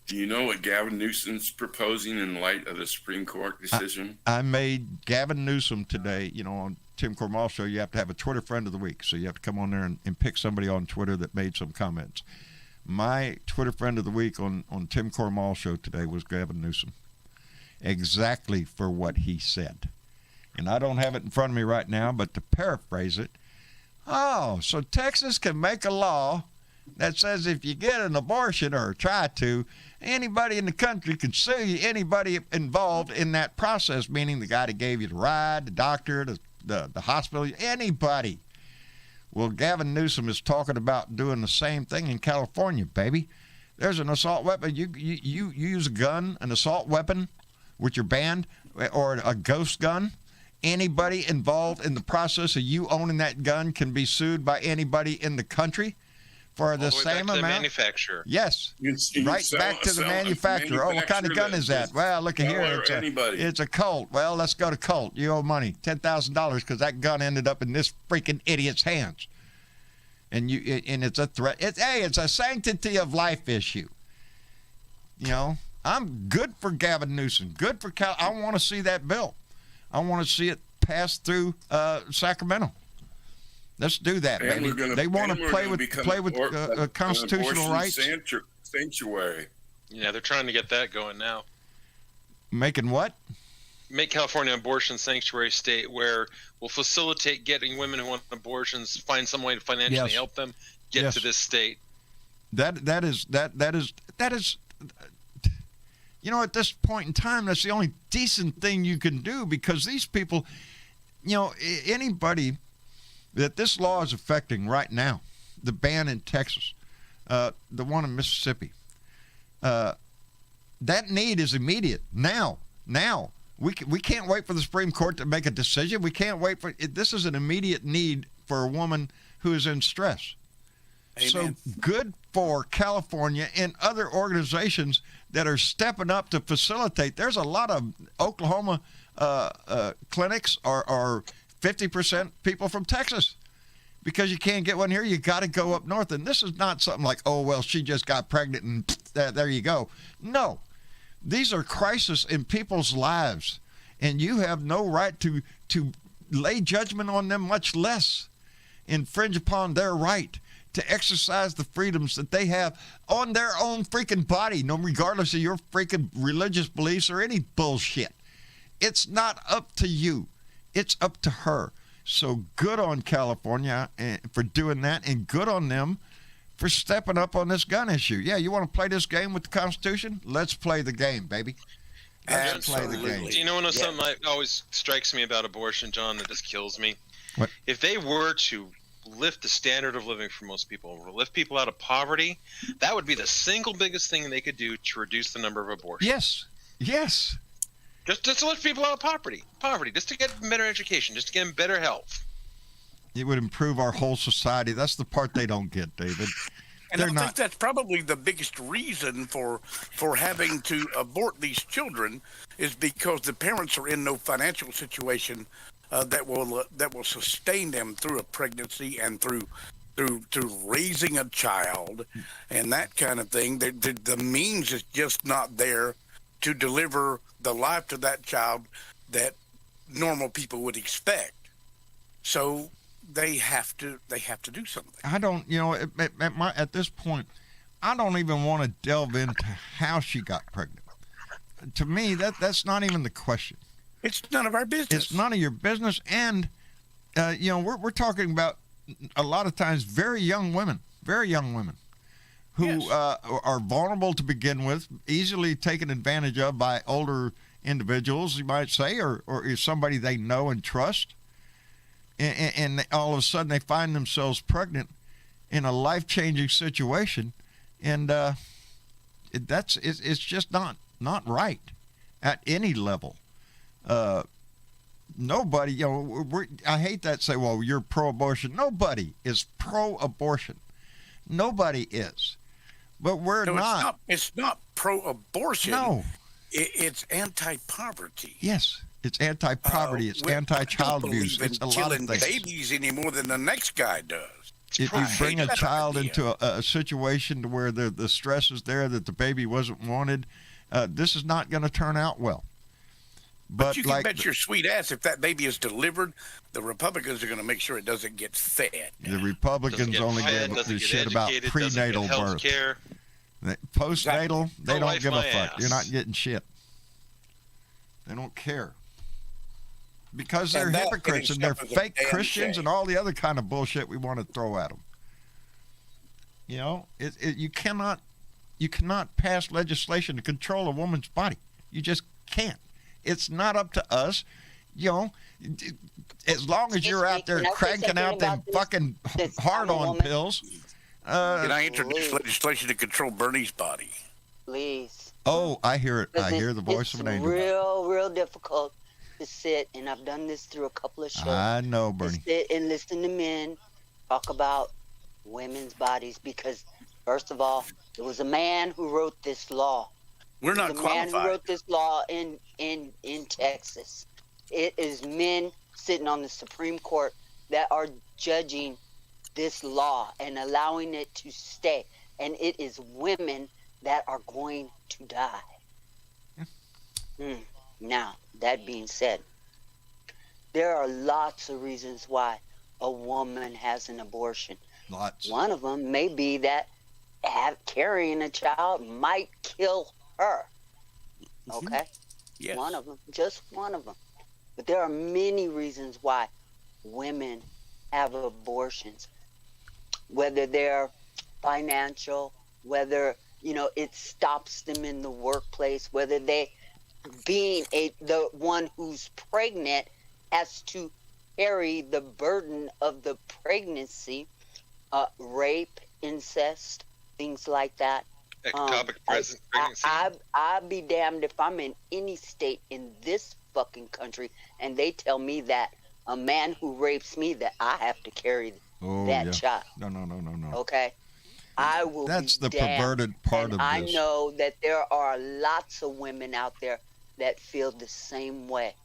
D: Do you know what Gavin Newsom's proposing in light of the Supreme Court decision?
B: I made Gavin Newsom today, on Tim Cormall Show. You have to have a Twitter friend of the week. So you have to come on there and pick somebody on Twitter that made some comments. My Twitter friend of the week on Tim Cormall Show today was Gavin Newsom. Exactly for what he said. And I don't have it in front of me right now, but to paraphrase it, so Texas can make a law that says if you get an abortion or try to, anybody in the country can sue you, anybody involved in that process, meaning the guy that gave you the ride, the doctor, the hospital, anybody. Well, Gavin Newsom is talking about doing the same thing in California, baby. There's an assault weapon. You use a gun, an assault weapon, with your band, or a ghost gun. Anybody involved in the process of you owning that gun can be sued by anybody in the country. For the same amount?
C: Manufacturer.
B: Yes. Right back to the manufacturer. What kind of gun is that? Well, look at here. It's a Colt. Well, let's go to Colt. You owe money, $10,000, because that gun ended up in this freaking idiot's hands. And it's a threat. It's a sanctity of life issue. I'm good for Gavin Newsom. Good for Cal. I want to see that bill. I want to see it pass through Sacramento. Let's do that, baby. They want to play with constitutional rights.
D: Sanctuary.
C: Yeah, they're trying to get that going now.
B: Making what?
C: Make California an abortion sanctuary state where we'll facilitate getting women who want abortions, find some way to financially help them get to this state. That is.
B: At this point in time, that's the only decent thing you can do, because these people, anybody that this law is affecting right now, the ban in Texas, the one in Mississippi, that need is immediate. Now. We can't wait for the Supreme Court to make a decision. We can't wait for it. This is an immediate need for a woman who is in stress. Amen. So good for California and other organizations that are stepping up to facilitate. There's a lot of Oklahoma clinics are 50% people from Texas, because you can't get one here. You got to go up north. And this is not something like, she just got pregnant and there you go. No, these are crises in people's lives, and you have no right to lay judgment on them, much less infringe upon their right to exercise the freedoms that they have on their own freaking body, regardless of your freaking religious beliefs or any bullshit. It's not up to you. It's up to her. So good on California for doing that, and good on them for stepping up on this gun issue. Yeah, you want to play this game with the Constitution? Let's play the game, baby. Let's play the game.
C: Do you know something that always strikes me about abortion, John, that just kills me?
B: What?
C: If they were to lift the standard of living for most people, lift people out of poverty, that would be the single biggest thing they could do to reduce the number of abortions.
B: Yes.
C: Just to lift people out of poverty, just to get better education, just to get them better health.
B: It would improve our whole society. That's the part they don't get, David.
F: And I think that's probably the biggest reason for having to abort these children, is because the parents are in no financial situation that will sustain them through a pregnancy and through through raising a child and that kind of thing. The means is just not there to deliver the life to that child that normal people would expect. So they have to do something.
B: I don't, at this point, I don't even want to delve into how she got pregnant. To me, that's not even the question.
F: It's none of our business.
B: It's none of your business. And, we're talking about a lot of times very young women who
F: Yes.
B: Are vulnerable to begin with, easily taken advantage of by older individuals, you might say, or is somebody they know and trust. And all of a sudden they find themselves pregnant in a life-changing situation. And it's just not right at any level. Nobody, I hate that say, well, you're pro-abortion. Nobody is pro-abortion. Nobody is. But we're not.
F: It's not pro-abortion.
B: No.
F: It's anti-poverty.
B: Yes. It's anti-poverty. It's anti-child abuse. It's a lot of things.
F: Babies any more than the next guy does.
B: If you bring a child into a situation to where the stress is there that the baby wasn't wanted, this is not going to turn out well.
F: But you can bet your sweet ass if that baby is delivered, the Republicans are going to make sure it doesn't get fed.
B: The Republicans only give a shit about prenatal birth. Postnatal, they don't give a fuck. You're not getting shit. They don't care. Because they're hypocrites and they're fake Christians and all the other kind of bullshit we want to throw at them. You cannot pass legislation to control a woman's body. You just can't. It's not up to us. As long as you're out there cranking out them fucking hard-on pills.
F: Can I introduce legislation to control Bernie's body?
H: Please.
B: Oh, I hear it. I hear the voice of an angel.
H: It's real difficult to sit, and I've done this through a couple of shows.
B: I know, Bernie.
H: To sit and listen to men talk about women's bodies because, first of all, there was a man who wrote this law.
F: We're not qualified.
H: Man who wrote this law in Texas. It is men sitting on the Supreme Court that are judging this law and allowing it to stay. And it is women that are going to die. Now, that being said, there are lots of reasons why a woman has an abortion.
B: Lots.
H: One of them may be that carrying a child might kill her. Okay?
F: Yes.
H: One of them. Just one of them. But there are many reasons why women have abortions. Whether they're financial, whether, it stops them in the workplace, whether they, being the one who's pregnant, has to carry the burden of the pregnancy, rape, incest, things like that.
C: Ectopic pregnancy.
H: I'd be damned if I'm in any state in this fucking country and they tell me that a man who rapes me that I have to carry that child.
B: No.
H: Okay? I will
B: That's
H: be
B: the
H: damned.
B: perverted part of
H: I
B: this.
H: know that there are lots of women out there that feel the same way.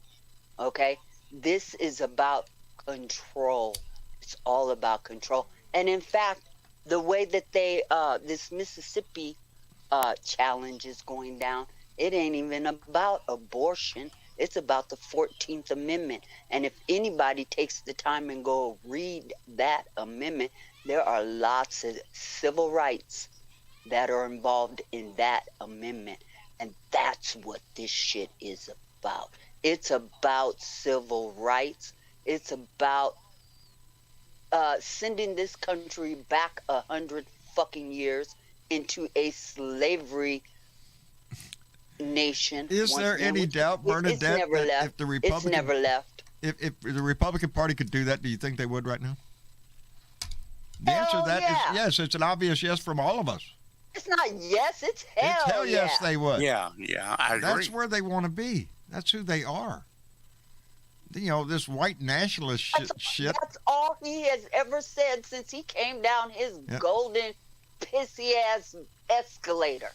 H: Okay? This is about control. It's all about control. And in fact, the way that they this Mississippi challenge is going down, it ain't even about abortion. It's about the 14th Amendment. And if anybody takes the time and go read that amendment, there are lots of civil rights that are involved in that amendment. And that's what this shit is about. It's about civil rights. It's about sending this country back 100 fucking years into a slavery nation.
B: Is there any doubt, Bernadette, that if the Republican,
H: it's never left.
B: If the Republican Party could do that, do you think they would right now? The answer to that is yes. It's an obvious yes from all of us.
H: It's not yes, it's hell.
B: It's hell yes they would.
F: Yeah, I agree.
B: That's where they want to be. That's who they are. This white nationalist shit.
H: That's all he has ever said since he came down his golden, pissy-ass escalator.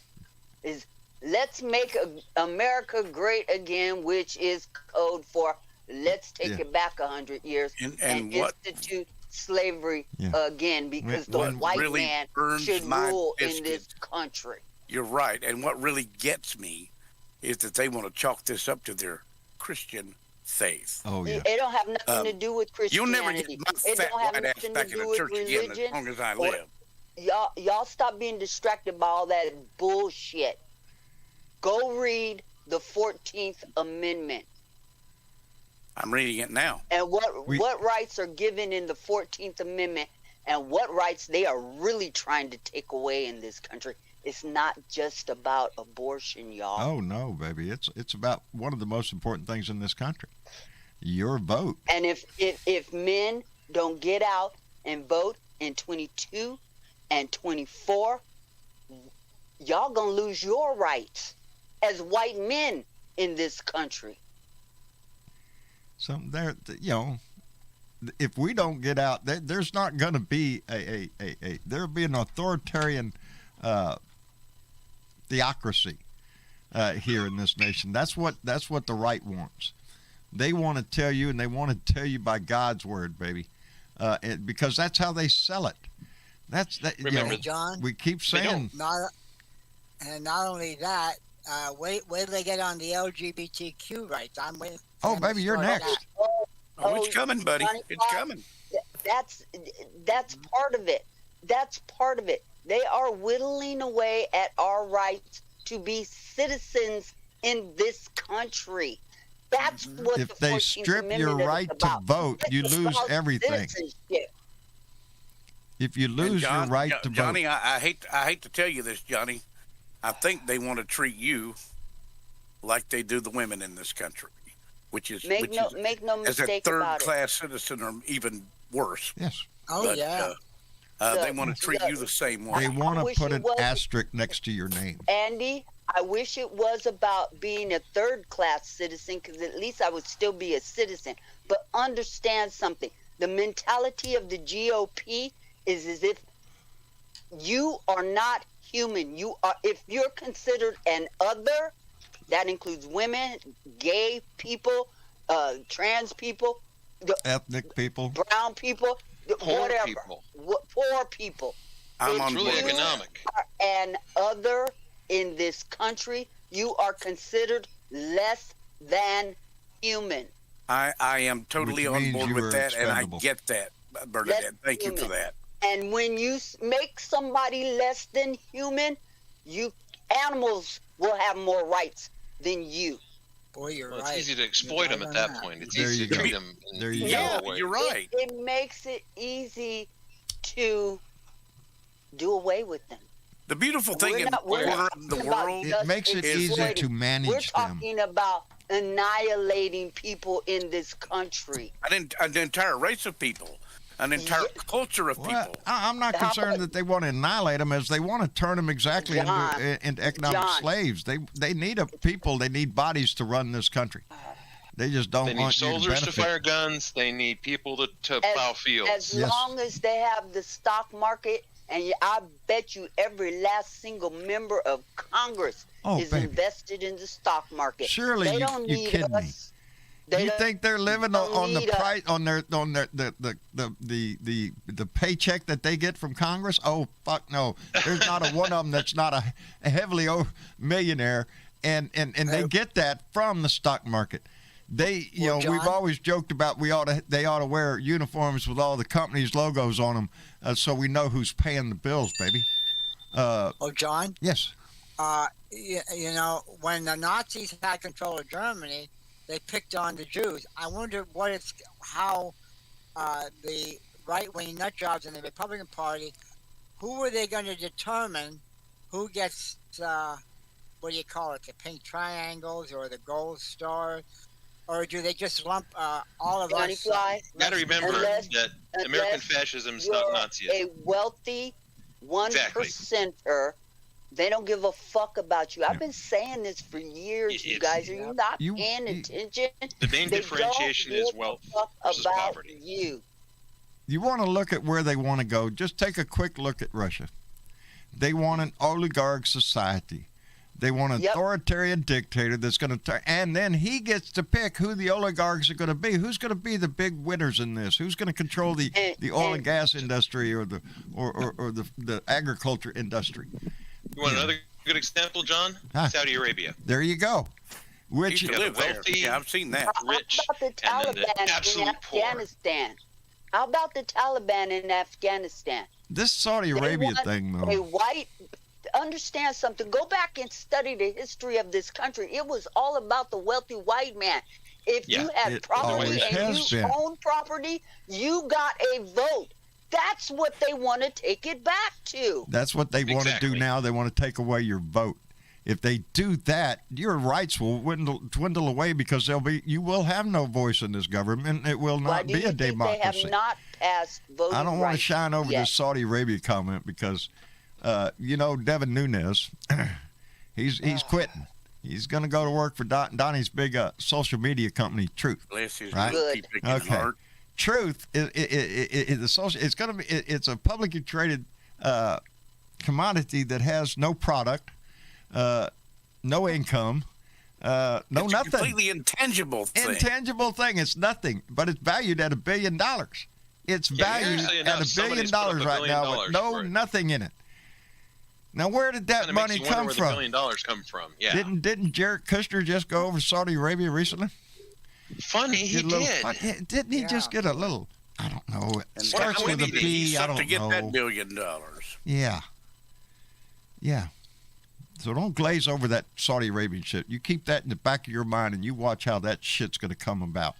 H: Is let's make America great again, which is code for let's take it back 100 years and institute slavery again, because the white
F: really
H: man should rule in this country.
F: You're right. And what really gets me is that they want to chalk this up to their Christian faith.
B: Oh, yeah.
H: It don't have nothing to do with Christianity.
F: You'll never get my fat white ass back in the church again as long as I live.
H: Y'all stop being distracted by all that bullshit. Go read the 14th Amendment.
F: I'm reading it now.
H: And what rights are given in the 14th Amendment, and what rights they are really trying to take away in this country. It's not just about abortion, y'all.
B: Oh, no, baby. It's about one of the most important things in this country. Your vote.
H: And if men don't get out and vote in 22 and 24, y'all gonna lose your rights as white men in this country.
B: So there, if we don't get out, there's not going to be there'll be an authoritarian theocracy here in this nation. That's what the right wants. They want to tell you, and they want to tell you by God's word, baby, because that's how they sell it.
E: Remember, John,
B: we keep saying.
E: Not only that, wait till they get on the LGBTQ rights. I'm waiting.
B: Oh, baby, you're next.
F: It's coming, buddy. It's coming.
H: That's part of it. That's part of it. They are whittling away at our rights to be citizens in this country. That's what
B: if they strip your right to vote, you lose everything. If you lose your right to vote,
F: Johnny, I hate to tell you this, Johnny. I think they want to treat you like they do the women in this country, which is
H: make no
F: as a
H: mistake about
F: third-class citizen or even worse.
B: Yes.
F: They want to treat you the same way.
B: They want to put an asterisk next to your name.
H: Andy, I wish it was about being a third-class citizen, because at least I would still be a citizen. But understand something. The mentality of the GOP is as if you are not human. If you're considered an other, that includes women, gay people, trans people,
B: ethnic people,
H: brown people,
C: poor
H: whatever.
C: people.
H: Poor people.
F: I'm on
C: really
F: board.
C: Economic.
H: An other in this country, you are considered less than human.
F: I am totally on board with that, and I get that, Bernadette. Thank you for that.
H: And when you make somebody less than human, animals will have more rights than you.
E: Boy, you're right.
C: It's easy to exploit them at that point. It's easy to treat them in the other way.
F: You're right.
H: It makes it easy to do away with them.
F: The beautiful thing in the corner of the world,
B: it makes it easier to manage them.
H: We're talking about annihilating people in this country.
F: An entire race of people. An entire culture of people.
B: I'm not concerned that they want to annihilate them, as they want to turn them exactly into economic slaves. They need people. They need bodies to run this country. They just don't want you to benefit.
C: They need soldiers to fire guns. They need people to plow fields.
H: As long as they have the stock market, and I bet you every last single member of Congress is invested in the stock market.
B: Surely
H: they don't need
B: kidding
H: us.
B: Me. You think they're living on the price on the paycheck that they get from Congress? Oh, fuck no! There's not a one of them that's not a heavily millionaire, and they get that from the stock market. They, John, we've always joked about they ought to wear uniforms with all the companies' logos on them, so we know who's paying the bills, baby.
E: John.
B: Yes.
E: When the Nazis had control of Germany, they picked on the Jews. I wonder how the right-wing nutjobs in the Republican Party, who were they going to determine who gets, what do you call it, the pink triangles or the gold stars? Or do they just lump all of us?
C: You got to remember that American fascism is not Nazism.
H: A wealthy 1%er. They don't give a fuck about you. I've been saying this for years, you guys. Are you not paying attention?
C: The main differentiation is wealth versus poverty.
B: You want to look at where they want to go. Just take a quick look at Russia. They want an oligarch society. They want an authoritarian dictator that's going to, and then he gets to pick who the oligarchs are going to be. Who's going to be the big winners in this? Who's going to control the oil and gas industry or the agriculture industry?
C: You want another good example, John? Saudi Arabia.
B: There you go. Which
F: you live wealthy, there. Yeah, I've seen that.
C: Rich,
H: how about the Taliban in Afghanistan? How about the Taliban in Afghanistan?
B: This Saudi Arabia thing, though.
H: Understand something. Go back and study the history of this country. It was all about the wealthy white man. If you had property and you owned property, you got a vote. That's what they want to take it back to.
B: That's what they want to do now. They want to take away your vote. If they do that, your rights will dwindle away because you will have no voice in this government. It will not be a democracy.
H: They have not passed voting
B: I don't want to shine over this Saudi Arabia comment because, Devin Nunes, he's quitting. He's going to go to work for Donnie's big social media company, Truth.
F: Right?
B: Okay. Truth it's a publicly traded commodity that has no product. No income, no
F: it's
B: nothing.
F: A completely intangible thing.
B: Intangible thing. It's nothing, but it's valued at $1 billion. It's valued at $1 billion right now with nothing in it. Now, where did that money come from?
C: Where the $1 billion come from? Yeah.
B: Didn't Jared Kushner just go over to Saudi Arabia recently?
C: Funny, he did.
B: Didn't he just get a little? I don't know. It starts with a B. I don't know.
F: To get that $1 billion.
B: Yeah. Yeah. So don't glaze over that Saudi Arabian shit. You keep that in the back of your mind, and you watch how that shit's going to come about.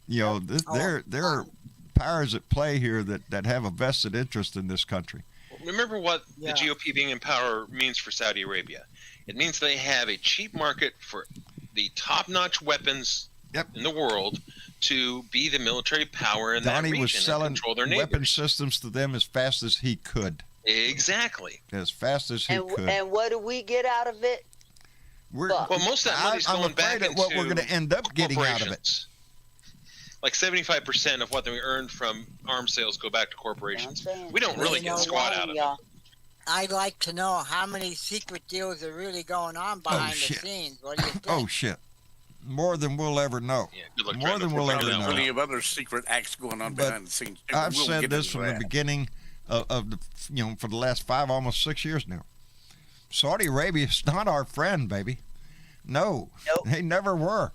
B: There are powers at play here that have a vested interest in this country.
C: Remember what the GOP being in power means for Saudi Arabia. It means they have a cheap market for the top-notch weapons in the world to be the military power in that region
B: was selling
C: and control their neighbors.
B: Weapon systems to them as fast as he could.
C: Exactly.
B: As fast as he could.
H: And what do we get out of it?
C: Well, most of that money's going back into
B: what we're going to end up getting out of it.
C: Like 75% of what we earned from arms sales go back to corporations. We don't really get squat out of it.
E: I'd like to know how many secret deals are really going on behind the scenes. What do you think?
B: Oh, shit. More than we'll ever know.
C: Yeah,
B: more than we'll ever know.
F: There's plenty of other secret acts going on behind the scenes.
B: I've said this from the beginning of the, for the last 5, almost 6 years now. Saudi Arabia is not our friend, baby. No, they never were.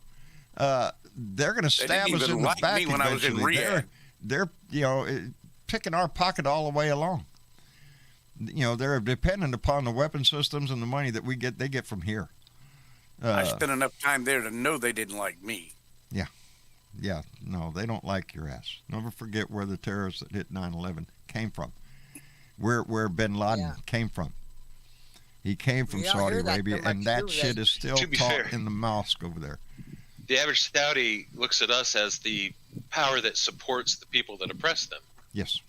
B: They're going to stab us in the back
F: when I was in Riyadh.
B: They're picking our pocket all the way along. They're dependent upon the weapon systems and the money that they get from here.
F: I spent enough time there to know they didn't like me.
B: Yeah, no, they don't like your ass. Never forget where the terrorists that hit 9/11 came from. Where Bin Laden came from. He came from Saudi Arabia, and that shit is still taught in the mosque over there.
C: The average Saudi looks at us as the power that supports the people that oppress them.
B: Yes.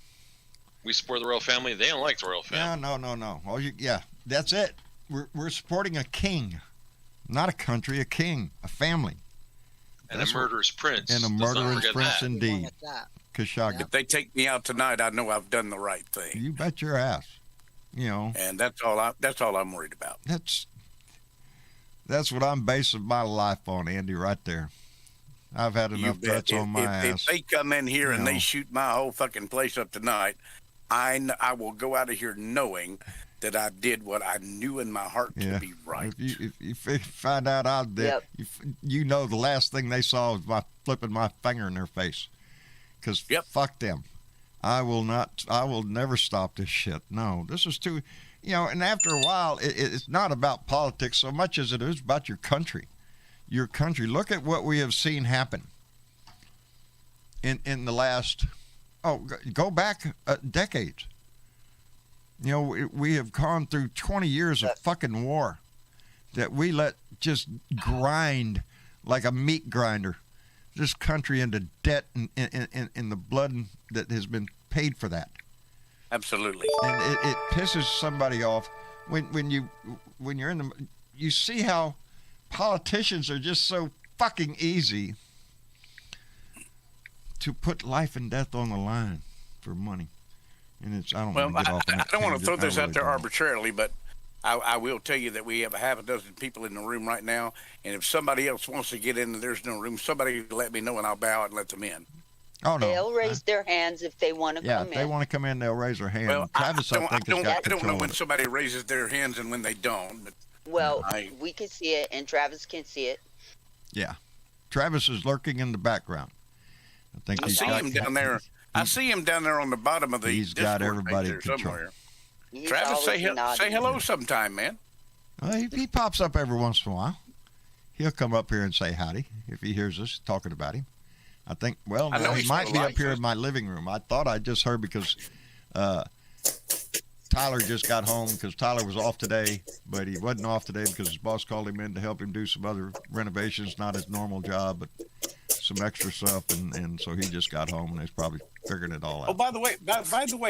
C: We support the royal family. They don't like the royal family.
B: No. That's it. We're supporting a king, not a country, a king, a family.
C: And a murderous prince.
B: And a murderous prince indeed. Khashoggi.
F: If they take me out tonight, I know I've done the right thing.
B: You bet your ass.
F: And that's all I'm worried about.
B: That's what I'm basing my life on, Andy, right there. I've had enough threats on my ass.
F: If they come in here and they shoot my whole fucking place up tonight, I will go out of here knowing that I did what I knew in my heart to be right.
B: If you find out I'm dead, the last thing they saw was flipping my finger in their face. Because fuck them. I will never stop this shit. No, this is too, and after a while, it's not about politics so much as it is about your country. Your country. Look at what we have seen happen in the last, go back decades. We have gone through 20 years of fucking war that we let just grind like a meat grinder this country into debt and the blood that has been paid for that.
F: Absolutely.
B: And it pisses somebody off when you're in the, you see how politicians are just so fucking easy to put life and death on the line for money. And I don't want to get off on that.
F: I don't want to throw this out there arbitrarily, but I will tell you that we have a half a dozen people in the room right now, and if somebody else wants to get in and there's no room, somebody let me know and I'll bow and let them in.
B: Oh no,
H: They'll raise their hands if they want to
B: yeah,
H: come
B: if they
H: in.
B: want to come in, they'll raise their hand.
F: Well,
B: Travis, I think, has got
F: I don't
B: control
F: know
B: of
F: when
B: it.
F: somebody raises their hands and when they don't. But
H: Well, we can see it, and Travis can see it.
B: Yeah, Travis is lurking in the background. I think
F: I
B: he's
F: see
B: got,
F: him down there. I see him down there on the bottom of the.
B: He's got
F: Discord
B: everybody
F: page
B: in
F: there
B: control.
F: somewhere.
H: He's
F: Travis, say
H: always nodding.
F: hello sometime, man.
B: Well, he pops up every once in a while. He'll come up here and say howdy if he hears us talking about him. I think, well,
F: I know
B: he
F: he's
B: might be up
F: likes
B: here
F: us.
B: in my living room. I thought I just heard because Tyler just got home because Tyler was off today, but he wasn't off today because his boss called him in to help him do some other renovations, not his normal job, but some extra stuff, and so he just got home and he's probably figuring it all out.
F: Oh, by the way,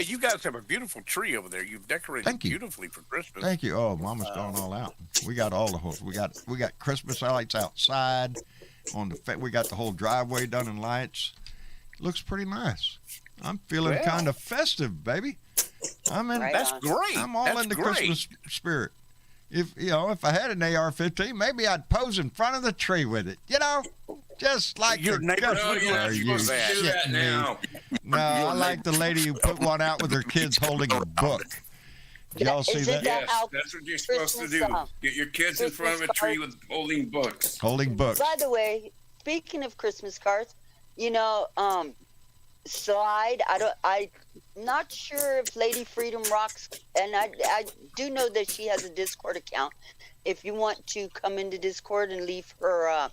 F: you guys have a beautiful tree over there. You've decorated
B: Thank you.
F: beautifully for Christmas.
B: Thank you. Oh, Mama's gone all out. We got all the whole. We got Christmas lights outside. We got the whole driveway done in lights. Looks pretty nice. I'm feeling
F: Well.
B: kind of festive, baby. I'm in.
H: Right
F: That's
H: on.
F: great.
B: I'm all
F: That's
B: in the
F: great.
B: Christmas spirit. If I had an AR-15, maybe I'd pose in front of the tree with it. Just like
F: Your
B: the
F: neighbors
B: government.
F: would
B: Are
F: let you
B: you
F: do that.
D: Do that
B: shitting me?
D: now.
B: No, I like the lady who put one out with her kids holding a book. Did y'all see
H: Is it
B: that?
H: that
D: Yes,
H: how
D: that's what you're supposed to
H: Christmas,
D: do. Get your kids in front of a
H: Christmas
D: tree
H: cards?
D: with holding books.
B: Holding books.
H: By the way, speaking of Christmas cards, Slide. I'm not sure if Lady Freedom rocks, and I do know that she has a Discord account. If you want to come into Discord and leave her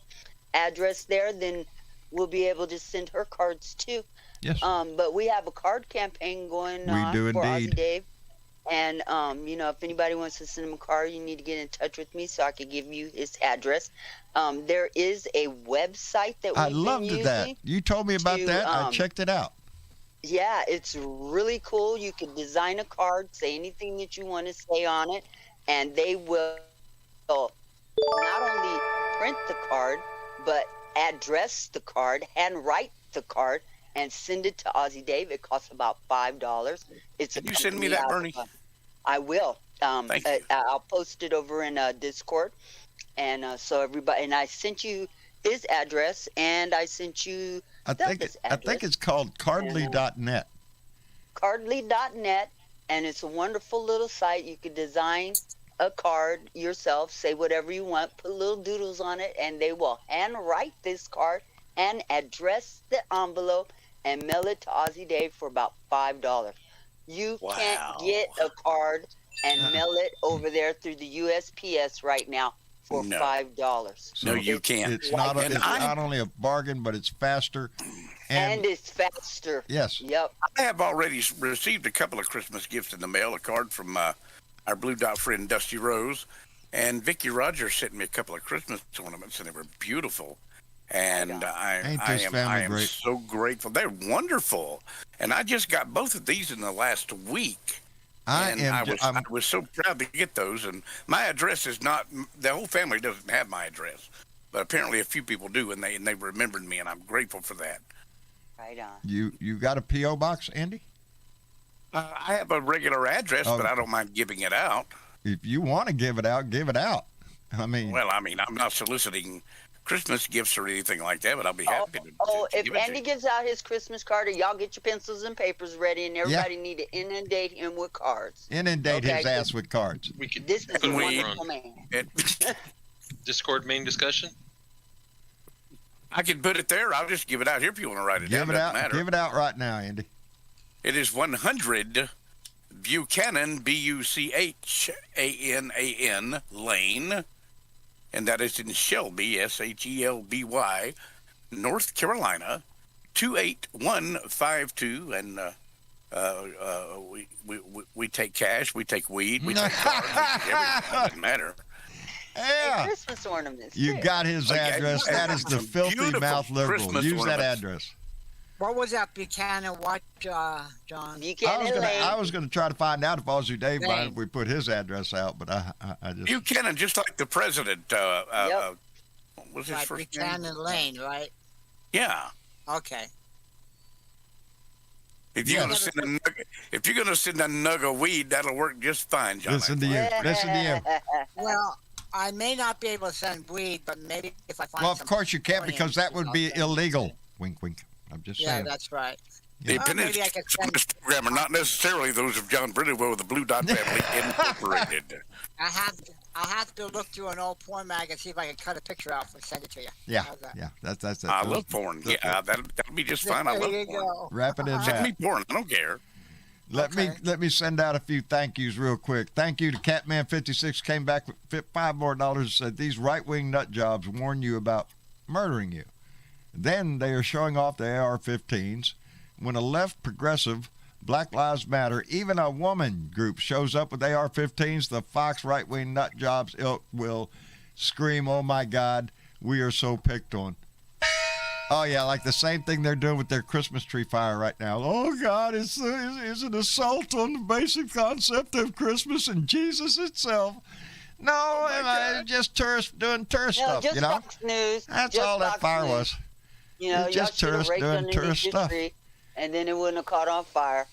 H: address there, then we'll be able to send her cards too.
B: Yes.
H: But we have a card campaign going
B: We
H: on
B: do
H: for
B: indeed.
H: Aussie Dave. And, if anybody wants to send him a card, you need to get in touch with me so I can give you his address. There is a website that we've
B: I
H: been
B: loved
H: using.
B: that. You told me about
H: to,
B: that. I checked it out.
H: Yeah, it's really cool. You can design a card, say anything that you want to say on it, and they will not only print the card, but address the card, handwrite the card, and send it to Aussie Dave. It costs about $5. It's
F: Can you send me that, Bernie?
H: I will.
F: Thank you.
H: I'll post it over in Discord, and so everybody. And I sent you his address, and I sent you
B: I think
H: Delta's
B: it's called cardly.net.
H: Cardly.net, and it's a wonderful little site. You could design a card yourself, say whatever you want, put little doodles on it, and they will handwrite this card and address the envelope and mail it to Aussie Dave for about $5. You can't get a card and mail it over there through the USPS right now for $5.
F: No, you can't.
B: It's not only a bargain, but it's faster.
H: And it's faster.
B: Yes.
H: Yep.
F: I have already received a couple of Christmas gifts in the mail. A card from our Blue Dot friend Dusty Rose, and Vicky Rogers sent me a couple of Christmas ornaments, and they were beautiful. And I am
B: great?
F: so grateful. They're wonderful, and I just got both of these in the last week. I was so proud to get those. And my address is not. The whole family doesn't have my address, but apparently a few people do, and they remembered me, and I'm grateful for that.
H: Right on.
B: You got a P.O. box, Andy?
F: I have a regular address, but I don't mind giving it out.
B: If you want to give it out, give it out.
F: I'm not soliciting Christmas gifts or anything like that, but I'll be happy to.
H: If
F: give it to
H: Andy
F: you.
H: gives out his Christmas card, y'all get your pencils and papers ready, and everybody need to inundate him with cards.
B: Inundate his ass with cards.
C: We could
H: This is
C: put
H: a
C: one
H: wonderful
C: on
H: man.
C: Discord main discussion.
F: I can put it there. I'll just give it out here if you want to write it down.
B: Give it out.
F: Doesn't matter.
B: Give it out right now, Andy.
F: It is 100 Buchanan, Buchanan Lane, and that is in Shelby, Shelby, North Carolina, 28152. And we take cash, we take weed, we take cards, everything. Doesn't matter.
B: Yeah.
H: And Christmas ornaments.
B: You
H: too.
B: got his address. That is the
F: Some
B: filthy
F: beautiful
B: mouth liberal.
F: Christmas
B: Use that
F: ornaments.
B: address.
E: What was that Buchanan? What, John?
H: Buchanan Lane.
B: I was gonna try to find out if Aussie Dave
E: Lane.
B: mind if we put his address out, but I just
F: Buchanan, just like the president. What was his
E: Right,
F: first name?
E: Buchanan Lane, right?
F: Yeah.
E: Okay.
F: If you're gonna send a nug of weed, that'll work just fine, John.
B: Listen to you. Listen to you.
E: Well, I may not be able to send weed, but maybe if I find.
B: Well, of course you can't, because that would be illegal. Wink, wink. I'm just saying.
E: Yeah, that's right.
F: The appendix of this program are not necessarily those of John Bridwell with the Blue Dot Family Incorporated.
E: I have to look through an old porn mag and see if I can cut a picture out and send it to you.
B: Yeah, yeah. That's.
F: I love porn. Yeah, that'll be just fine. I love porn.
B: Wrap it in
F: Send
B: that.
F: me porn. I don't care.
B: Let me send out a few thank yous real quick. Thank you to Catman56, came back with $5 more. Said these right-wing nut jobs warn you about murdering you. Then they are showing off the AR-15s. When a left progressive, Black Lives Matter, even a woman group shows up with AR-15s, the Fox right-wing nut jobs ilk will scream, "Oh my God, we are so picked on." Oh yeah, like the same thing they're doing with their Christmas tree fire right now. Oh God, it's an assault on the basic concept of Christmas and Jesus itself. No, just tourists doing tourist stuff.
H: Just
B: you know,
H: Fox News.
B: That's
H: just
B: all that
H: Fox
B: fire
H: News.
B: was.
H: You know,
B: It's
H: y'all
B: just
H: should have
B: tourists
H: raked
B: doing
H: underneath
B: tourist
H: your
B: stuff.
H: tree, and then it wouldn't have caught on fire.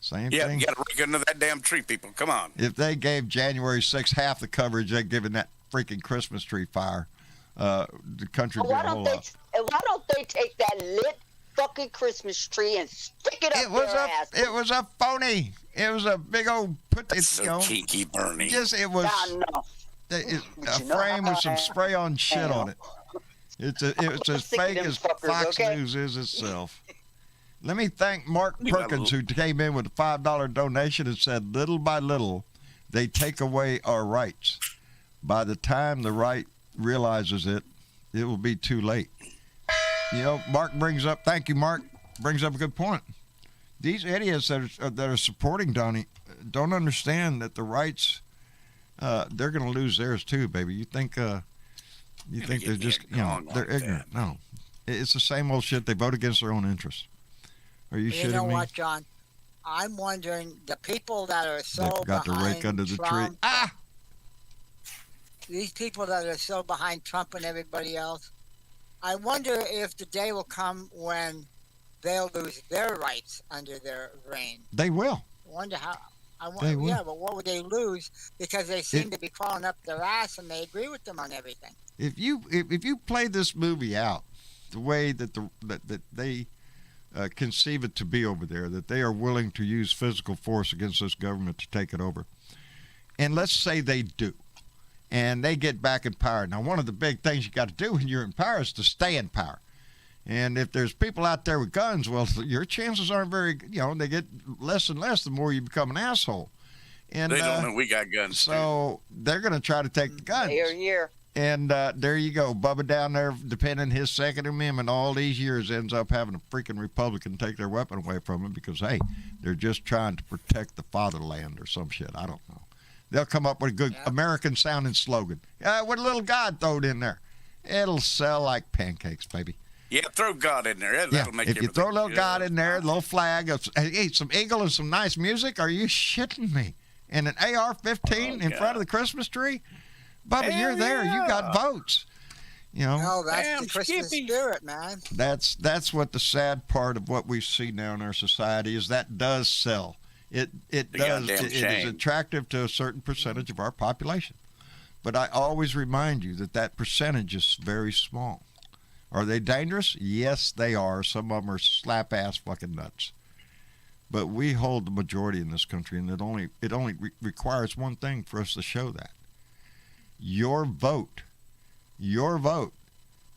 B: Same
F: Yeah,
B: thing.
F: you got to rake under that damn tree, people. Come on.
B: If they gave January 6th half the coverage they're giving that freaking Christmas tree fire, the country would be
H: Why
B: a whole
H: don't
B: lot.
H: why don't they take that lit fucking Christmas tree and stick it up their ass?
B: It was a phony. It was a big old
F: So kinky, Bernie.
B: It was
H: I know.
B: a frame with some spray on shit on it. It's as
H: Sick of
B: fake
H: them
B: as
H: fuckers,
B: Fox
H: okay?
B: News is itself. Let me thank Mark
F: You got a
B: Perkins,
F: little-
B: who came in with a $5 donation and said, little by little, they take away our rights. By the time the right realizes it, it will be too late. You know, Mark brings up, thank you, Mark, brings up a good point. These idiots that are supporting Donnie don't understand that the rights, they're going to lose theirs too, baby. You think they're just, they're ignorant. No. It's the same old shit. They vote against their own interests. Are you shitting me?
E: You know what, John? I'm wondering, the people that are so
B: They've got to
E: behind
B: rake under the
E: Trump,
B: tree. Ah!
E: these people that are so behind Trump and everybody else, I wonder if the day will come when they'll lose their rights under their reign.
B: They will.
E: I wonder how.
B: They will.
E: Yeah, but what would they lose? Because they seem to be crawling up their ass and they agree with them on everything.
B: If you play this movie out the way that that they conceive it to be over there, that they are willing to use physical force against this government to take it over, and let's say they do, and they get back in power. Now, one of the big things you got to do when you're in power is to stay in power. And if there's people out there with guns, well, your chances aren't very, they get less and less the more you become an asshole. And
F: They don't know we got guns.
B: so they're going to try to take the guns.
H: Here.
B: And there you go. Bubba down there defending his Second Amendment all these years ends up having a freaking Republican take their weapon away from him because, hey, they're just trying to protect the fatherland or some shit. I don't know. They'll come up with a good American-sounding slogan. With a little God thrown in there. It'll sell like pancakes, baby.
F: Yeah, throw God in there. That'll make
B: if you throw a little
F: everything
B: God
F: good.
B: in there, a little flag, hey, some eagle and some nice music, are you shitting me? And an AR-15 in front of the Christmas tree? Bubba, you're there. You got votes.
E: No, that's the Christmas spirit, man.
B: That's what the sad part of what we see now in our society is that does sell. It does. It is attractive to a certain percentage of our population. But I always remind you that percentage is very small. Are they dangerous? Yes, they are. Some of them are slap-ass fucking nuts. But we hold the majority in this country, and it only requires one thing for us to show that. Your vote. Your vote.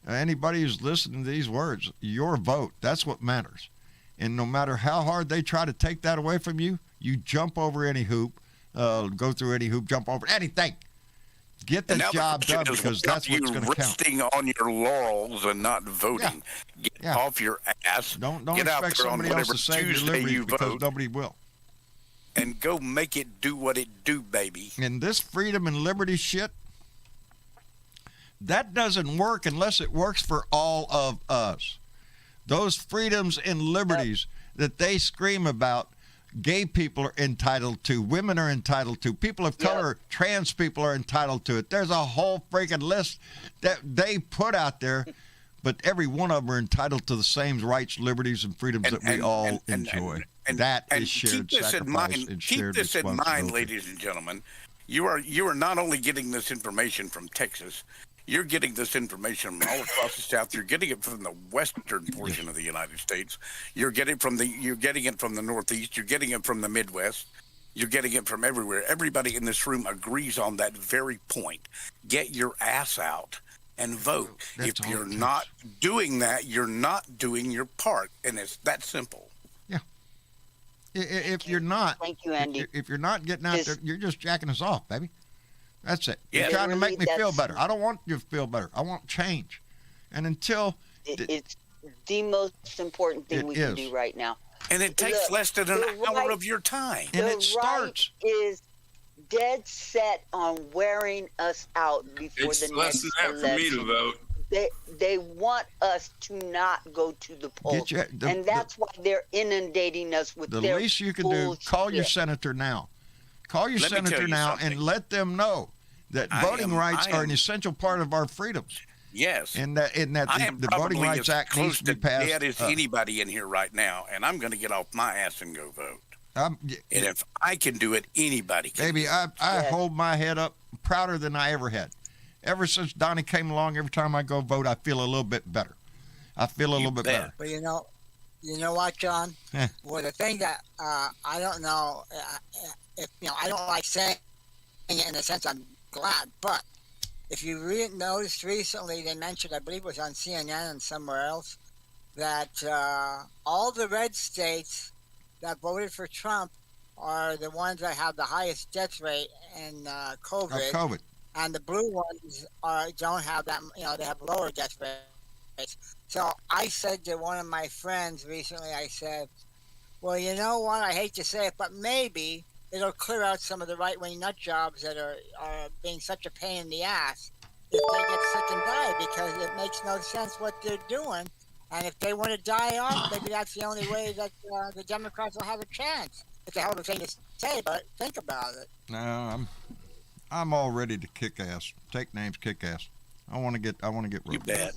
B: Anybody who's listening to these words, your vote, that's what matters. And no matter how hard they try to take that away from you, you jump over any hoop, go through any hoop, jump over anything. Get the job done because that's what's going to count.
F: Resting on your laurels and not voting. Get off your ass.
B: Don't
F: Get out
B: expect
F: there on
B: somebody else
F: whatever
B: to save your
F: Tuesday
B: liberty
F: you
B: because
F: vote
B: nobody will.
F: and go make it do what it do, baby.
B: And this freedom and liberty shit, that doesn't work unless it works for all of us. Those freedoms and liberties that they scream about, gay people are entitled to, women are entitled to, people of color, trans people are entitled to it. There's a whole freaking list that they put out there but every one of them are entitled to the same rights, liberties, and freedoms that we all enjoy. That is shared sacrifice and shared responsibility.
F: Keep this in mind, ladies and gentlemen. You are not only getting this information from Texas. You're getting this information from all across the South. You're getting it from the western portion of the United States. You're getting it from the Northeast. You're getting it from the Midwest. You're getting it from everywhere. Everybody in this room agrees on that very point. Get your ass out and vote. If you're not doing that, you're not doing your part, and it's that simple.
B: Yeah. If you're not,
H: thank you, Andy.
B: If you're not getting out there, you're just jacking us off, baby. That's it.
F: Yeah.
B: You're trying to make me feel better. I don't want you to feel better. I want change. And until
H: it's the most important thing we can do right now.
F: And it takes less than an hour of your time.
B: And it starts.
H: Is dead set on wearing us out before the next election. It's less than that for me to vote. They want us to not go to the polls, and that's why they're inundating us with
B: the
H: their
B: least you can do. Call your senator now. Call your senator now and let them know that voting rights are an essential part of our freedoms.
F: Yes.
B: And that the Voting Rights Act needs to be passed.
F: Dead as anybody in here right now, and I'm going to get off my ass and go vote. And if I can do it, anybody can.
B: Baby, I hold my head up prouder than I ever had. Ever since Donnie came along, every time I go vote, I feel a little bit better. I feel a little bit better.
E: But you know what, John? Well, the thing that I don't know, I don't like saying it in the sense I'm glad, but if you noticed recently, they mentioned, I believe it was on CNN and somewhere else, that all the red states that voted for Trump are the ones that have the highest death rate in COVID. And the blue ones don't have that, they have lower death rates. So I said to one of my friends recently, I said, well, you know what? I hate to say it, but maybe it'll clear out some of the right-wing nut jobs that are being such a pain in the ass if they get sick and die, because it makes no sense what they're doing. And if they want to die off, maybe that's the only way that the Democrats will have a chance. It's a hell of a thing to say, but think about it.
B: No, I'm all ready to kick ass. Take names, kick ass. I want to get rough.
F: You bet.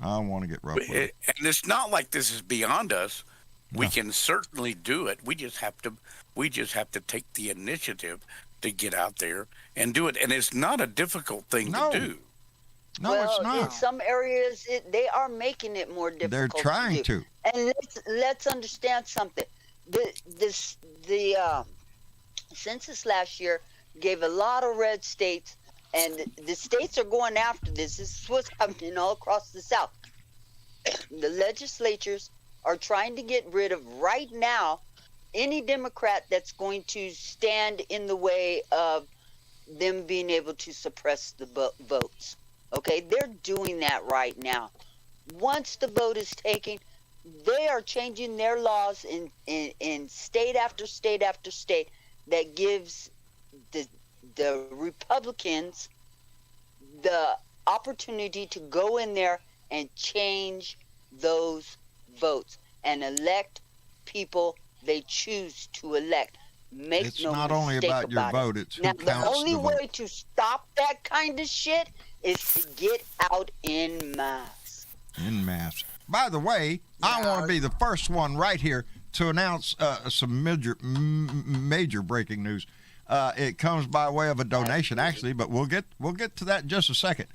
B: I want to get rough with it.
F: And it's not like this is beyond us. We can certainly do it. We just have to take the initiative to get out there and do it. And it's not a difficult thing to do.
B: No, it's not.
H: In some areas, they are making it more difficult.
B: They're trying to.
H: And let's understand something. The census last year gave a lot of red states, and the states are going after this. This is what's happening all across the South. The legislatures are trying to get rid of right now any Democrat that's going to stand in the way of them being able to suppress the votes. Okay, they're doing that right now. Once the vote is taken, they are changing their laws in state after state after state that gives the Republicans the opportunity to go in there and change those votes and elect people they choose to elect.
B: It's not only about your vote, it's who counts the vote.
H: The only way to stop that kind of shit is to get out en masse.
B: En masse. By the way, I want to be the first one right here to announce some major breaking news. It comes by way of a donation, actually, but we'll get to that in just a second.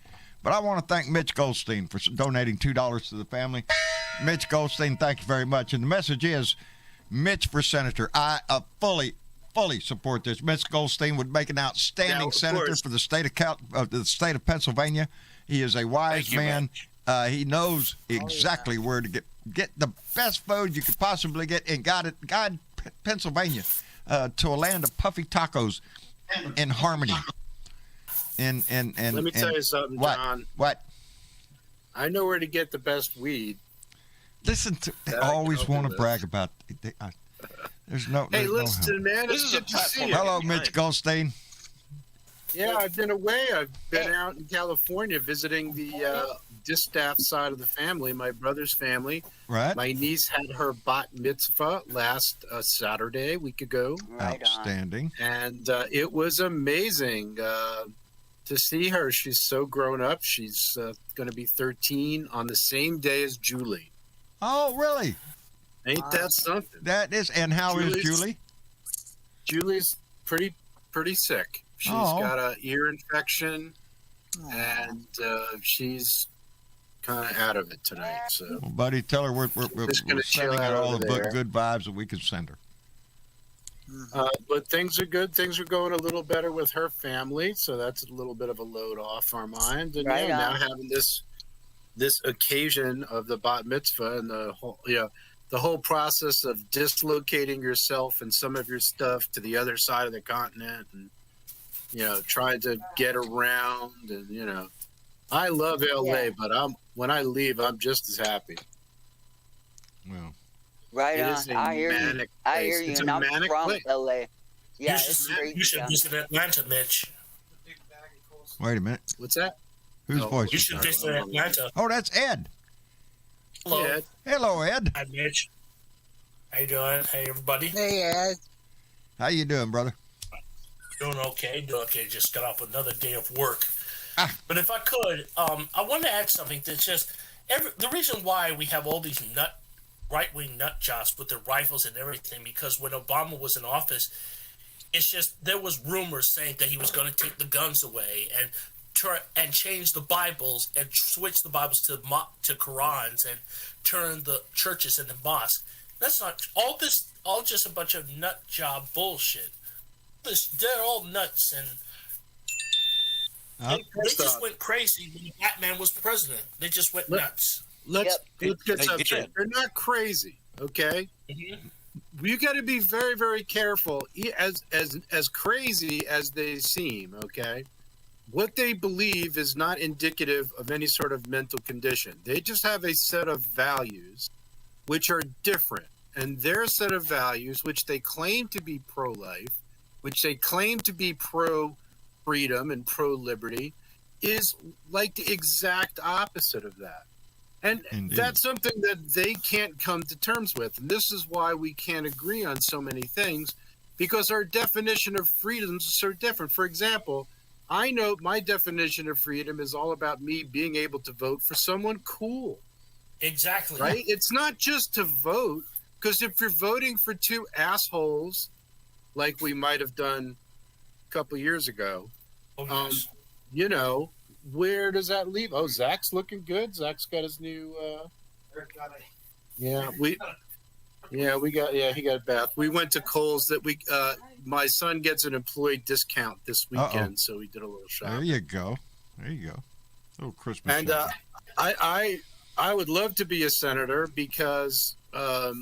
B: But I want to thank Mitch Goldstein for donating $2 to the family. Mitch Goldstein, thank you very much. And the message is, Mitch for senator. I fully support this. Mitch Goldstein would make an outstanding senator for the state of Pennsylvania. He is a wise man. He knows exactly where to get the best food you could possibly get and guide Pennsylvania to a land of puffy tacos in harmony. And
I: let me tell you something, John.
B: What?
I: I know where to get the best weed.
B: Listen to. They always want to brag about. There's no.
I: Hey, listen, man.
C: This is a platform.
B: Hello, Mitch Goldstein.
I: Yeah, I've been away. I've been out in California visiting the distaff side of the family, my brother's family.
B: Right.
I: My niece had her bat mitzvah last Saturday, a week ago.
B: Right. Outstanding.
I: And it was amazing. to see her. She's so grown up. She's going to be 13 on the same day as Julie.
B: Oh, really?
I: Ain't that something?
B: That is. And how is Julie?
I: Julie's pretty sick. She's got an ear infection, and she's kind of out of it tonight. So,
B: well, buddy, tell her we're sending her all the good vibes that we can send her.
I: But things are good. Things are going a little better with her family, so that's a little bit of a load off our mind. And now having this occasion of the bat mitzvah and the whole process of dislocating yourself and some of your stuff to the other side of the continent, and trying to get around, and I love LA, but when I leave, I'm just as happy.
B: Well.
H: Right on. I hear you.
I: It's
H: and I'm from
I: place.
H: LA. Yeah,
J: you should visit Atlanta, Mitch.
B: Wait a minute.
I: What's that?
B: Whose voice?
J: You should visit Atlanta.
B: Oh, that's Ed.
J: Hello.
I: Ed.
B: Hello, Ed.
J: Hi, Mitch. How you doing? Hey, everybody.
E: Hey, Ed.
B: How you doing, brother?
J: Doing okay. Just got off another day of work. But if I could, I want to add something that's just the reason why we have all these right-wing nut jobs with their rifles and everything, because when Obama was in office, it's just there was rumors saying that he was going to take the guns away and change the Bibles and switch the Bibles to Qurans and turn the churches into mosques. That's not all just a bunch of nut job bullshit. They're all nuts, and they just went crazy when Batman was president. They just went nuts.
I: Let's get something straight. They're not crazy, okay? Mm-hmm. You got to be very, very careful. As crazy as they seem, okay? What they believe is not indicative of any sort of mental condition. They just have a set of values which are different. And their set of values, which they claim to be pro-life, which they claim to be pro-freedom and pro-liberty, is like the exact opposite of that. And that's something that they can't come to terms with. And this is why we can't agree on so many things, because our definition of freedom is so different. For example, I know my definition of freedom is all about me being able to vote for someone cool.
J: Exactly.
I: Right? It's not just to vote, because if you're voting for two assholes, like we might have done a couple of years ago, where does that leave? Oh, Zach's looking good. Zach's got his new. He got a bath. We went to Kohl's. My son gets an employee discount this weekend, so we did a little shopping.
B: There you go. Little Christmas.
I: And I would love to be a senator because I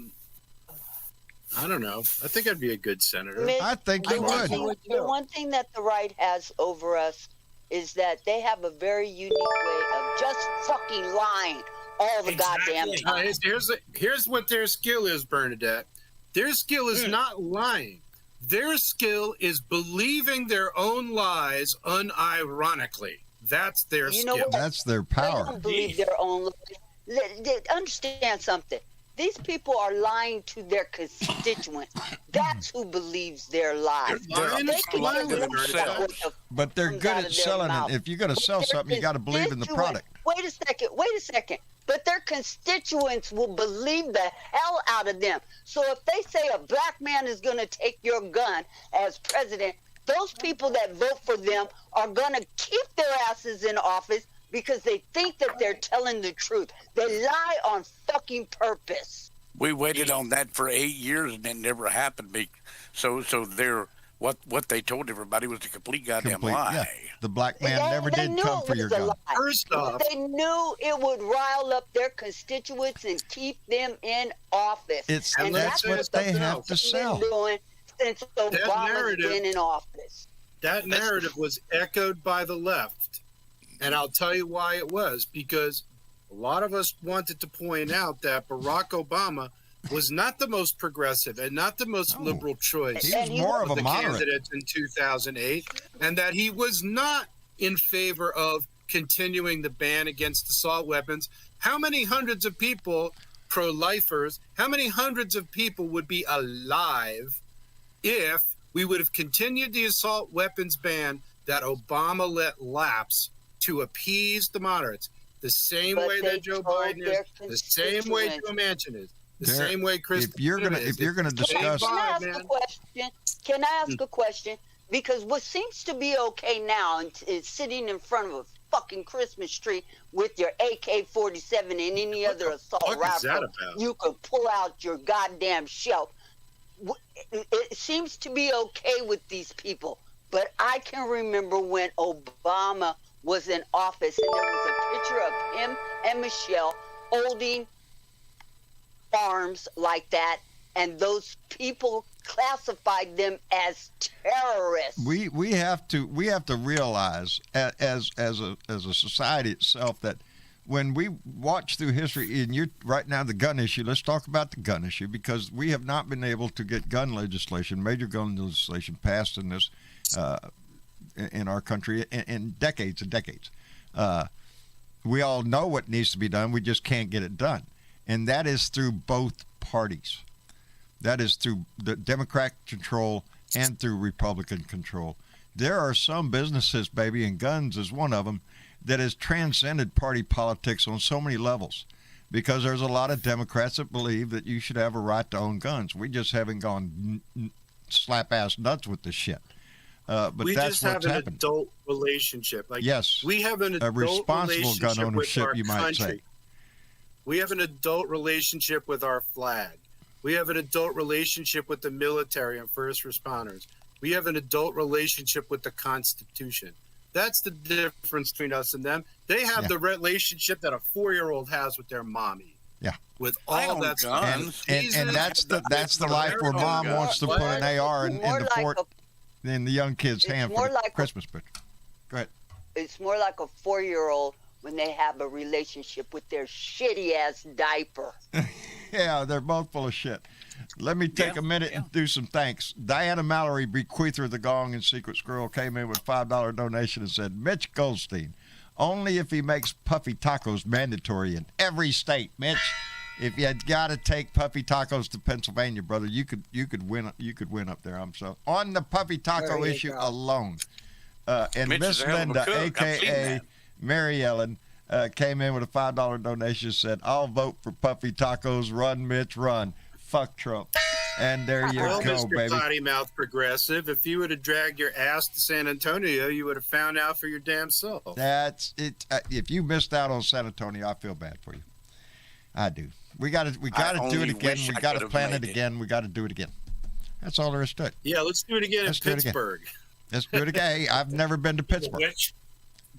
I: don't know. I think I'd be a good senator.
B: I think you would.
H: The one thing that the right has over us is that they have a very unique way of just fucking lying all the goddamn time.
I: Here's what their skill is, Bernadette. Their skill is not lying. Their skill is believing their own lies unironically. That's their skill.
B: That's their power.
H: They don't believe their own lies. They understand something. These people are lying to their constituents. That's who believes their lies.
B: But they're good at selling it. If you're going to sell something, you got to believe in the product.
H: Wait a second. But their constituents will believe the hell out of them. So if they say a black man is going to take your gun as president, those people that vote for them are going to keep their asses in office because they think that they're telling the truth. They lie on fucking purpose.
F: We waited on that for 8 years and it never happened. So they're what they told everybody was a complete goddamn lie.
B: Yeah. The black man never did come for your gun.
I: First off,
H: they knew it would rile up their constituents and keep them in office.
B: And that's what they have to sell.
H: Doing since Obama's been in office.
I: That narrative was echoed by the left. And I'll tell you why it was, because a lot of us wanted to point out that Barack Obama was not the most progressive and not the most liberal choice.
B: He was more of a moderate
I: candidate in 2008, and that he was not in favor of continuing the ban against assault weapons. How many hundreds of people, pro-lifers, how many hundreds of people would be alive if we would have continued the assault weapons ban that Obama let lapse to appease the moderates. The same
H: But
I: way
H: they
I: that Joe
H: told
I: Biden is,
H: their
I: the same way
H: constituents-
I: Joe Manchin is, the
B: There-
I: same way Chris.
B: if you're gonna discuss,
H: Can I ask a question? Can I ask a question? Because what seems to be okay now is sitting in front of a fucking Christmas tree with your AK-47 and any other assault
I: fuck is that
H: rifle.
I: about?
H: You could pull out your goddamn shelf. It seems to be okay with these people, but I can remember when Obama was in office and there was a picture of him and Michelle holding arms like that, and those people classified them as terrorists.
B: we have to realize as a society itself that when we watch through history, and you're right now the gun issue, let's talk about the gun issue, because we have not been able to get major gun legislation passed in this in our country in decades and decades. We all know what needs to be done, we just can't get it done, and that is through both parties. That is through the Democrat control and through Republican control. There are some businesses, baby, and guns is one of them, that has transcended party politics on so many levels, because there's a lot of Democrats that believe that you should have a right to own guns. We just haven't gone slap-ass nuts with this shit. But
I: we
B: that's
I: just have
B: what's
I: an
B: happened.
I: adult relationship. Like,
B: Yes,
I: we have an
B: a
I: adult
B: responsible gun
I: relationship with
B: ownership,
I: our
B: you might
I: country.
B: say.
I: We have an adult relationship with our flag. We have an adult relationship with the military and first responders. We have an adult relationship with the Constitution. That's the difference between us and them. They have the relationship that a 4-year-old has with their mommy.
B: Yeah.
I: With all that stuff.
B: And that's the life where mom wants to put an AR in the young kid's hand for the Christmas picture. Go ahead.
H: It's more like a 4-year-old when they have a relationship with their shitty ass diaper.
B: Yeah, they're both full of shit. Let me take a minute and do some thanks. Diana Mallory, bequeather of the Gong and Secret Squirrel, came in with a $5 donation and said, Mitch Goldstein, only if he makes puffy tacos mandatory in every state. Mitch, if you had got to take puffy tacos to Pennsylvania, brother, you could win up there. I'm so on the puffy taco issue alone. And
F: Mitch
B: Miss
F: is a hell of a
B: Linda,
F: cook. I've seen
B: a.k.a.
F: that.
B: Mary Ellen, came in with a $5 donation, said, I'll vote for puffy tacos. Run, Mitch, run. Fuck Trump. And there you
I: Well,
B: go,
I: Mr.
B: baby.
I: Potty Mouth Progressive, if you would have dragged your ass to San Antonio, you would have found out for your damn self.
B: That's it. If you missed out on San Antonio, I feel bad for you. I do. We got to do it again. We got to plan it again. We got to do it again. That's all there is to it.
I: Yeah, let's do it again in
B: Let's do it again.
I: Pittsburgh.
B: Let's do it again. Hey, I've never been to Pittsburgh.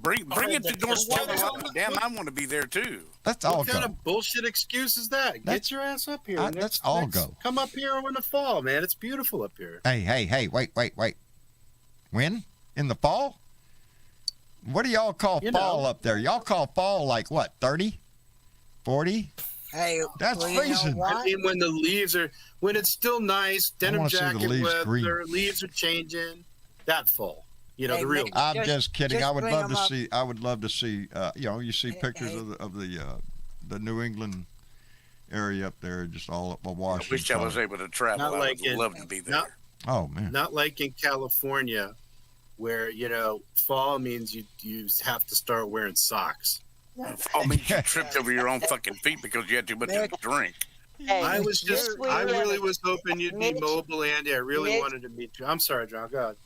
F: Bring it to North Carolina. Damn, I want to be there too.
B: Let's all
I: What kind
B: go.
I: of bullshit excuse is that? Get your ass up here.
B: Let's all go.
I: Come up here in the fall, man. It's beautiful up here.
B: Hey, wait. When? In the fall? What do y'all call fall up there? Y'all call fall like what, 30? 40?
E: Hey,
B: That's
E: well, you know
B: freezing.
E: what?
I: I mean, when it's still nice, denim
B: wanna see the
I: jacket
B: leaves
I: weather,
B: green.
I: leaves are changing. That fall. You know,
E: Hey,
I: the real.
E: Nick,
B: I'm just kidding.
E: just
B: I would
E: bring
B: love to
E: them up.
B: see. I would love to see. You see pictures
E: hey.
B: of the New England area up there, just all up by
F: I
B: Washington.
F: wish I was able to travel.
I: Not
F: I
I: like
F: would
I: it.
F: love to be there.
I: Not-
B: Oh man.
I: Not like in California, where fall means you have to start wearing socks.
F: I mean, you tripped over your own fucking feet because you had too much to drink.
H: Hey,
I: I really was hoping you'd be
H: Mitch-
I: mobile, Andy. I really
H: Mitch-
I: wanted to meet you. I'm sorry, John. Go ahead.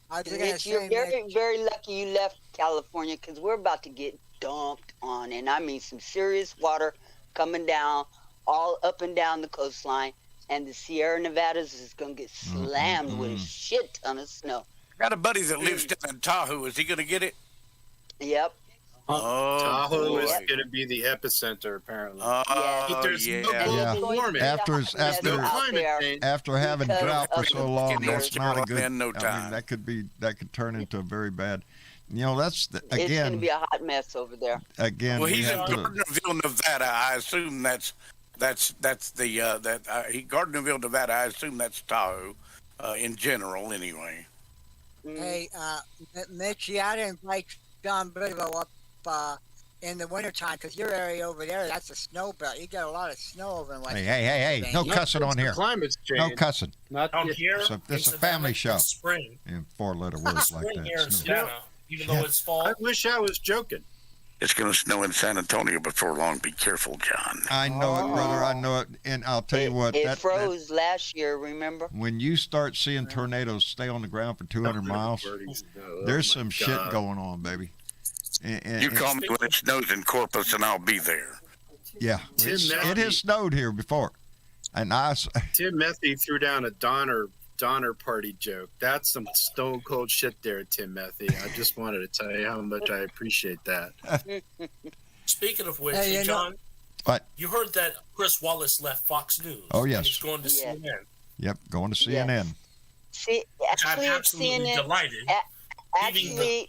E: I was gonna
H: Mitch, you're
E: say,
H: very,
E: Mitch,
H: very lucky you left California, because we're about to get dumped on, and I mean some serious water coming down all up and down the coastline, and the Sierra Nevadas is going to get slammed with a shit ton of snow.
F: I got a buddy that lives down in Tahoe. Is he going to get it?
H: Yep.
F: Oh,
I: Tahoe
F: boy.
I: is going to be the epicenter, apparently.
F: Oh,
H: Yeah.
I: There's no
F: yeah.
I: global warming.
B: After
I: no
H: out
I: climate
H: there.
I: change.
B: After having
H: Because
B: drought for
H: of
B: so
H: the
B: long,
F: fucking
B: that's not a
F: North
B: good.
F: Carolina in no
B: I mean,
F: time.
B: that could turn into a very bad.
H: It's going to be a hot mess over there.
B: Again.
F: Well,
B: we
F: he's in
B: have to-
F: Gardnerville, Nevada. I assume that's the Gardnerville, Nevada. I assume that's Tahoe, in general, anyway.
E: hey, Mitch, you ought to invite John Bigelow up in the wintertime, because your area over there, that's a snow belt. You get a lot of snow over in West
B: Hey, no cussing on here.
I: Climate's change.
B: No cussing.
I: Not
J: Down here,
B: It's a family show.
J: Spring.
B: In 4-letter words like
J: Spring here in
B: that.
J: Savannah, even though it's fall.
I: I wish I was joking.
F: It's going to snow in San Antonio before long. Be careful, John.
B: I know it, brother. I know it. And I'll tell you what.
H: It froze last year, remember?
B: When you start seeing tornadoes stay on the ground for 200 miles, there's some shit going on, baby.
F: You call me when it snows in Corpus, and I'll be there.
B: Yeah, it has snowed here before, and
I: Tim Metheny threw down a Donner Party joke. That's some stone cold shit there, Tim Metheny. I just wanted to tell you how much I appreciate that.
J: Speaking of which,
E: Hey,
J: John,
B: what?
J: you heard that Chris Wallace left Fox News.
B: Oh, yes.
J: And he's going to CNN.
B: Yep, going to CNN.
H: See,
J: Which I'm
H: actually,
J: absolutely
H: CNN.
J: delighted.
H: Actually,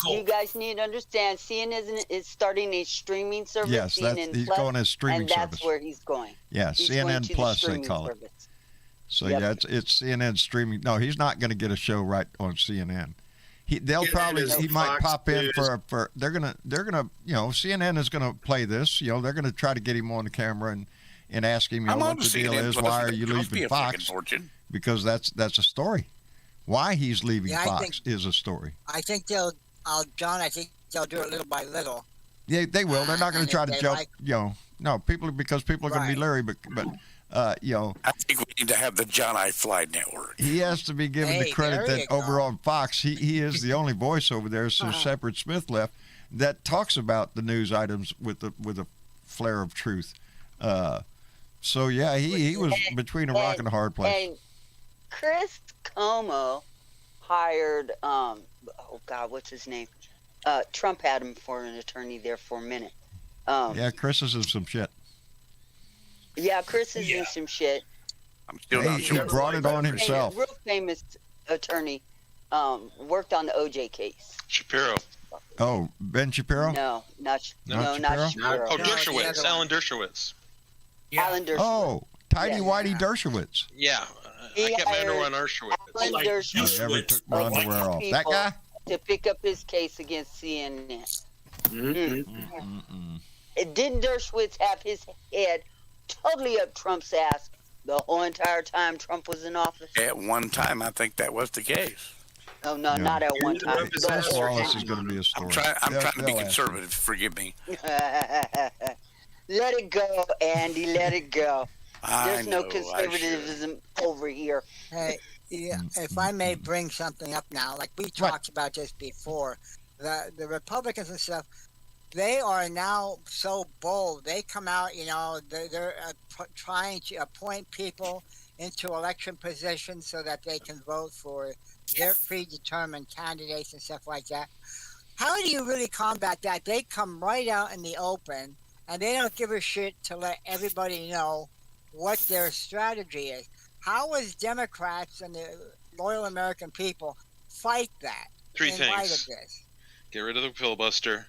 H: you guys need to understand. CNN is starting a streaming service.
B: Yes,
H: CNN
B: he's
H: Plus,
B: going as streaming
H: and
B: service.
H: that's where he's going.
B: Yeah,
H: He's going
B: CNN
H: to the
B: Plus they
H: streaming
B: call it.
H: service.
B: So
H: Yep.
B: yeah, it's CNN streaming. No, he's not going to get a show right on CNN. He
I: CNN
B: might
I: Fox
B: pop in
I: News.
B: for they're gonna CNN is gonna play this. They're gonna try to get him on the camera and ask him
F: I'm on
B: what the deal
F: CNN
B: is.
F: Plus.
B: Why are you
F: It costs me
B: leaving
F: a fucking
B: Fox?
F: fortune.
B: Because that's a story. Why he's leaving
E: Yeah, I
B: Fox is a story.
E: I think John, I think they'll do it little by little.
B: Yeah, they will. They're not going
E: And
B: to try
E: if
B: to
E: they
B: jump.
E: like-
B: No, people are going to be leery, but
F: I think we need to have the John I. Fly Network.
B: he has to be given the
E: Hey,
B: credit
E: there you
B: that over
E: go.
B: on Fox, he is the only voice over there since Shepard Smith left that talks about the news items with a flair of truth. So yeah, he was between a rock and a hard place.
H: And Chris Como hired, what's his name? Trump had him for an attorney there for a minute.
B: Yeah, Chris is in some shit.
H: Yeah, Chris is in some shit.
F: I'm still not
B: He
F: sure.
B: brought it on himself.
H: A real famous attorney worked on the OJ case.
C: Shapiro.
B: Oh, Ben Shapiro?
H: No, not
B: Not
H: Shapiro.
C: Oh,
E: No,
C: Dershowitz.
E: the other
C: Alan Dershowitz.
H: Alan Dershowitz.
B: Oh, Tidy
H: Yeah.
B: Whitey Dershowitz.
C: Yeah.
H: He
C: I kept my
H: hired
C: underwear on Dershowitz.
H: Alan
J: Like,
H: Dershowitz
B: Never took my
J: Like
B: underwear off. That
H: people
B: guy?
H: to pick up his case against CNN. Didn't Dershowitz have his head totally up Trump's ass the whole entire time Trump was in office?
F: At one time, I think that was the case.
H: Oh, no,
B: Yeah.
H: not at one time.
B: Chris Wallace is going to be a story.
F: I'm trying to be
B: They'll ask him.
F: conservative. Forgive me.
H: Let it go, Andy. Let it go. There's no
F: I should.
H: conservatism over here.
E: Hey, yeah, if I may bring something up now, like we talked about this before, the Republicans and stuff, they are now so bold. They come out, they're trying to appoint people into election positions so that they can vote for their predetermined candidates and stuff like that. How do you really combat that? They come right out in the open, and they don't give a shit to let everybody know what their strategy is. How is Democrats and the loyal American people fight that?
C: Three
E: in light
C: things.
E: of this?
C: Get rid of the filibuster.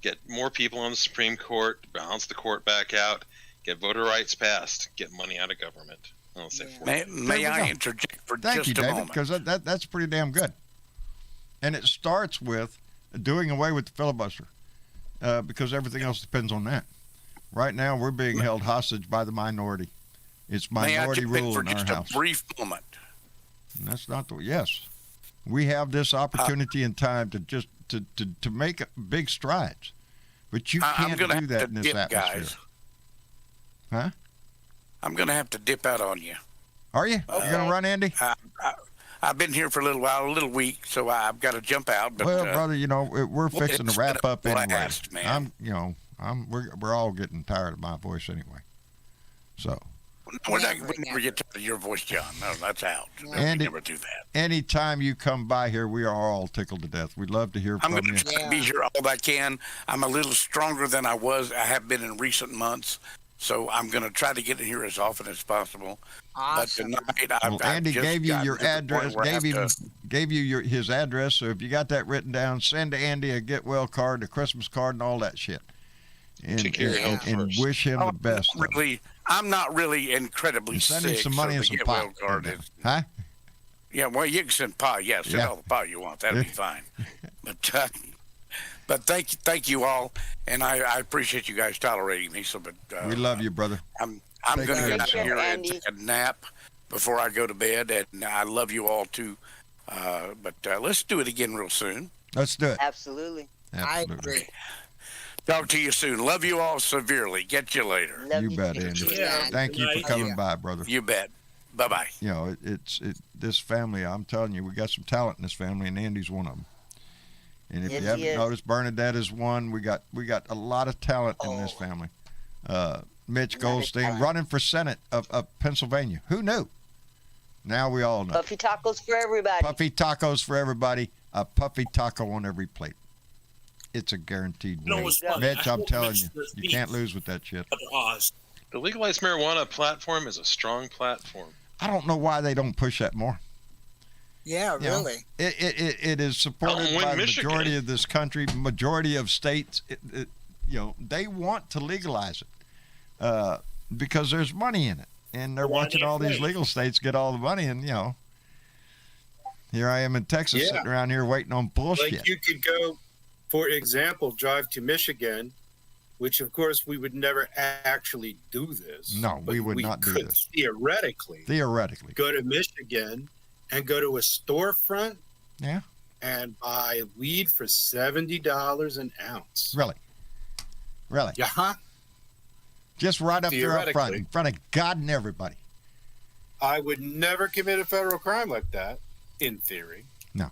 C: Get more people on the Supreme Court. Balance the court back out. Get voter rights passed. Get money out of government. I'll say four.
F: May
B: we
F: I
B: go.
F: interject for
B: Thank
F: just
B: you,
F: a
B: David,
F: moment?
B: because that's pretty damn good. And it starts with doing away with the filibuster, because everything else depends on that. Right now, we're being held hostage by the minority. It's
F: May I
B: minority
F: interject
B: rule
F: for
B: in our
F: just
B: house.
F: a brief moment?
B: And that's not the yes. We have this opportunity and time to just to make big strides, but you
F: I'm
B: can't
F: gonna
B: do
F: have
B: that
F: to
B: in this
F: dip,
B: atmosphere.
F: guys.
B: Huh?
F: I'm going to have to dip out on you.
B: Are you? You gonna run, Andy?
F: I've been here for a little while, a little weak, so I've got to jump out. But,
B: Well, brother, we're fixing to
F: it's
B: wrap
F: been a
B: up anyway.
F: blast, man.
B: We're all getting tired of my voice anyway. So,
F: we never get tired of your voice, John. No, that's out. No, we
B: Andy,
F: never do that.
B: anytime you come by here, we are all tickled to death. We'd love to hear
F: I'm
B: from
F: going
B: you.
F: to try to be here all I can. I'm a little stronger than I have been in recent months. So I'm going to try to get in here as often as possible.
E: Awesome.
F: But tonight,
B: Well, Andy
F: just
B: gave you
F: gotten
B: your
F: to the point
B: address,
F: where I have
B: gave you his address. So if you got that written down, send to Andy a get well card, a Christmas card, and all that shit. And,
C: Take care of your health
B: and
C: first.
B: wish him the best.
F: I'm not really incredibly
B: And send
F: sick.
B: him some money
F: so
B: and
F: the
B: some
F: get
B: pot.
F: well card is-
B: Huh?
F: Yeah, well, you can send pie. Yeah, send
B: Yeah.
F: all the pie you want. That'll be fine. But But thank you all, and I appreciate you guys tolerating me. So, but
B: we love you, brother.
F: I'm going to get out
H: care,
F: here and
H: Andy.
F: take a nap before I go to bed, and I love you all too. But let's do it again real soon.
B: Let's do it.
H: Absolutely.
E: I agree.
F: Talk to you soon. Love you all severely. Get you later.
H: Love
B: You bet,
H: too.
B: Andy.
J: Yeah.
B: Thank you for coming by, brother.
F: You bet. Bye-bye.
B: You know, this family, I'm telling you, we got some talent in this family, and Andy's one of them. And if
H: Yes,
B: you
H: he
B: haven't
H: is.
B: noticed, Bernadette is one. We got a lot of talent in this family. Mitch Goldstein
H: talent.
B: running for Senate of Pennsylvania. Who knew? Now we all know.
H: Puffy tacos for everybody.
B: Puffy tacos for everybody. A puffy taco on every plate. It's a guaranteed
J: You know
B: win.
J: what's funny?
B: Mitch,
J: I
B: I'm
J: hope
B: telling
J: Mitch
B: you,
J: does
B: you
J: beat
B: can't lose with that shit.
J: Oz.
C: The legalized marijuana platform is a strong platform.
B: I don't know why they don't push that more.
E: Yeah,
B: You know,
E: really.
B: it is supported
C: Help win
B: by the
C: Michigan.
B: majority of this country, majority of states. They want to legalize it because there's money in it, and they're
J: Why
B: watching
J: they
B: all these
J: afraid?
B: legal states get all the money, and here I am in Texas
I: Yeah.
B: sitting around here waiting on bullshit.
I: Like you could go, for example, drive to Michigan, which of course we would never actually do this.
B: No, we
I: but
B: would not do
I: could
B: this.
I: Theoretically, go to Michigan and go to a storefront.
B: Yeah.
I: And buy weed for $70 an ounce.
B: Really.
I: Yeah. Huh?
B: Just right up there up front,
I: Theoretically.
B: in front of God and everybody.
I: I would never commit a federal crime like that, in theory.
H: Oh,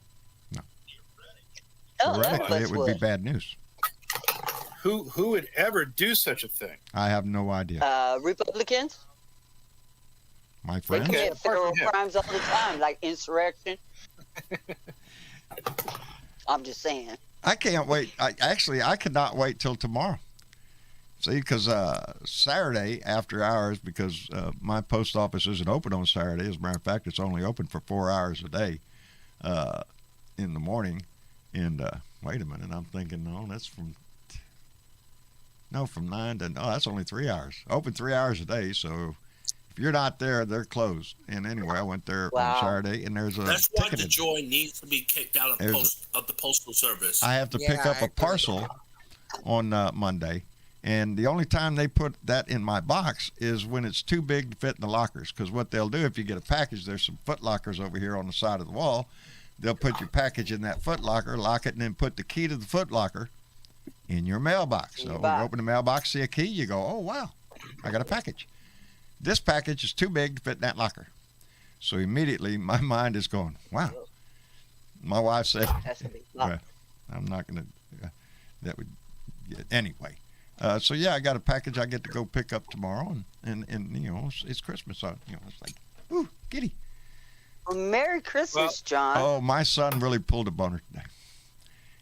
H: none of
B: Theoretically,
H: us
B: it would be bad news.
I: Who would ever do such a thing?
B: I have no idea.
H: Republicans,
B: My
H: they
B: friends.
H: commit federal
I: Yeah.
H: crimes all the time, like insurrection. I'm just saying.
B: I can't wait. I cannot wait till tomorrow. See, because Saturday after hours, because my post office isn't open on Saturday. As a matter of fact, it's only open for 4 hours a day in the morning. And wait a minute, I'm thinking, no, that's from 9 to, no, that's only 3 hours. Open 3 hours a day. So if you're not there, they're closed. And anyway, I went there
H: Wow.
B: on Saturday, and there's a
J: That's why
B: ticketed.
J: DeJoy needs to be kicked out of the postal service.
B: I have to
E: Yeah,
B: pick up
E: I
B: a
E: agree.
B: parcel on Monday, and the only time they put that in my box is when it's too big to fit in the lockers. Because what they'll do, if you get a package, there's some foot lockers over here on the side of the wall. They'll put your package in that foot locker, lock it, and then put the key to the foot locker in your mailbox. So you open the mailbox, see a key, you go, oh, wow, I got a package. This package is too big to fit in that locker. So immediately my mind is going, wow. My wife said,
H: That's a big
B: well, I'm not going to, that would, anyway. So yeah, I got a package I get to go pick up tomorrow, and it's Christmas. So, it's like, ooh, giddy.
H: Well, Merry Christmas, John.
B: Oh, my son really pulled a boner today.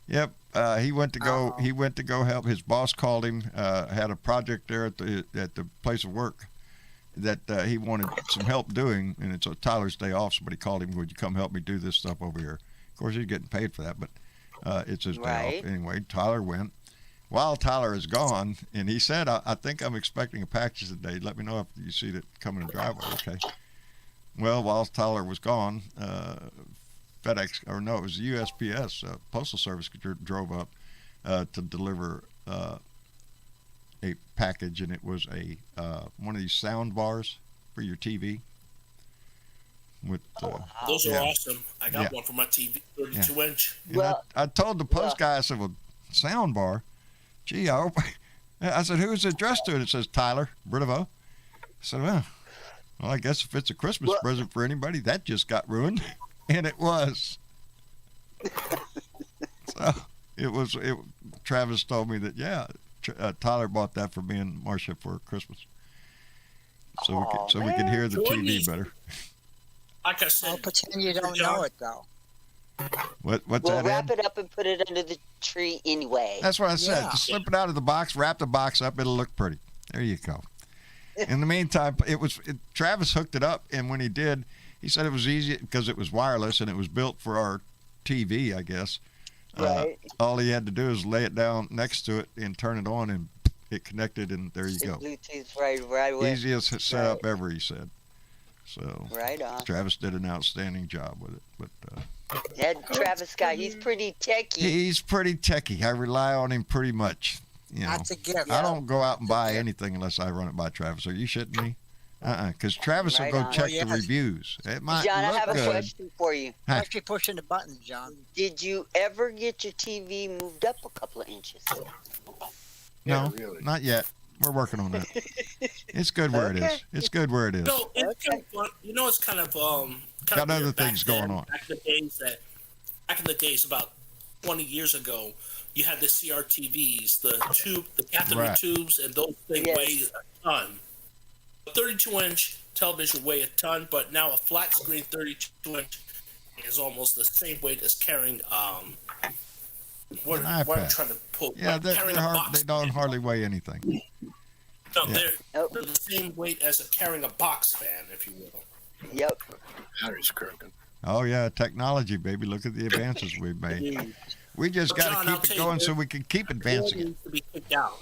B: Yep, he went to go. He went to go help. His boss called him. Had a project there at the place of work that he wanted some help doing, and it's Tyler's day off. Somebody called him. Would you come help me do this stuff over here? Of course, he's getting paid for that, but it's his day off anyway. Tyler went. While Tyler is gone, and he said, I think I'm expecting a package today. Let me know if you see it coming in the driveway. Okay. Well, while Tyler was gone, FedEx, or no, it was the USPS, Postal Service drove up to deliver a package, and it was a one of these sound bars for your TV. With
J: Those are awesome. I got one for my TV, 32 inch.
B: Well, I told the post guy, I said, well, sound bar? Gee, I hope. I said, who is it addressed to? And it says Tyler Britivo. I said, well, I guess if it's a Christmas present for anybody, that just got ruined. And it was. So it was. Travis told me that, yeah, Tyler bought that for me and Marcia for Christmas. So we could hear the TV better.
J: Like I said,
E: I'll pretend you don't know it, though.
B: What's
H: we'll
B: that,
H: wrap
B: Ed?
H: it up and put it under the tree anyway.
B: That's what I said.
E: Yeah.
B: Just slip it out of the box, wrap the box up, it'll look pretty. There you go. In the meantime, Travis hooked it up, and when he did, he said it was easy because it was wireless and it was built for our TV, I guess.
H: Right.
B: All he had to do is lay it down next to it and turn it on, and it connected, and there you go.
H: Bluetooth right away.
B: Easiest setup ever, he said. So
H: right on.
B: Travis did an outstanding job with it. But
H: That Travis guy, he's pretty techie.
B: He's pretty techie. I rely on him pretty much. You know,
E: That's a gift.
B: I don't go out and buy anything unless I run it by Travis. Are you shitting me? Because Travis
H: Right
B: will go
H: on.
B: check
E: Oh,
B: the
E: yes.
B: reviews. It might
H: John, I
B: look
H: have a
B: good.
H: question for you.
E: Especially pushing the buttons, John.
H: Did you ever get your TV moved up a couple of inches?
B: No,
I: really.
B: not yet. We're working on that. It's good where it is.
H: Okay.
B: It's good where it is.
J: No, it's kind of fun. You know, it's kind of
B: Got other
J: weird back
B: things
J: then,
B: going on.
J: Back in the days, about 20 years ago, you had the CRTVs, the cathode
B: Right.
J: tubes, and those things
H: Yes.
J: weigh a ton. A 32-inch television weigh a ton, but now a flat screen 32-inch is almost the same weight as carrying what I'm
B: iPad.
J: trying to pull.
B: Yeah,
J: like carrying a box.
B: they don't hardly weigh anything.
J: No,
B: Yeah.
J: they're the same weight as carrying a box fan, if you will.
H: Yep.
I: Battery's croaking.
B: Oh yeah, technology, baby. Look at the advances we've made. We just
J: But
B: got
J: John,
B: to
J: I'll
B: keep it
J: tell you,
B: going so we can keep advancing it.
J: needs to be kicked out.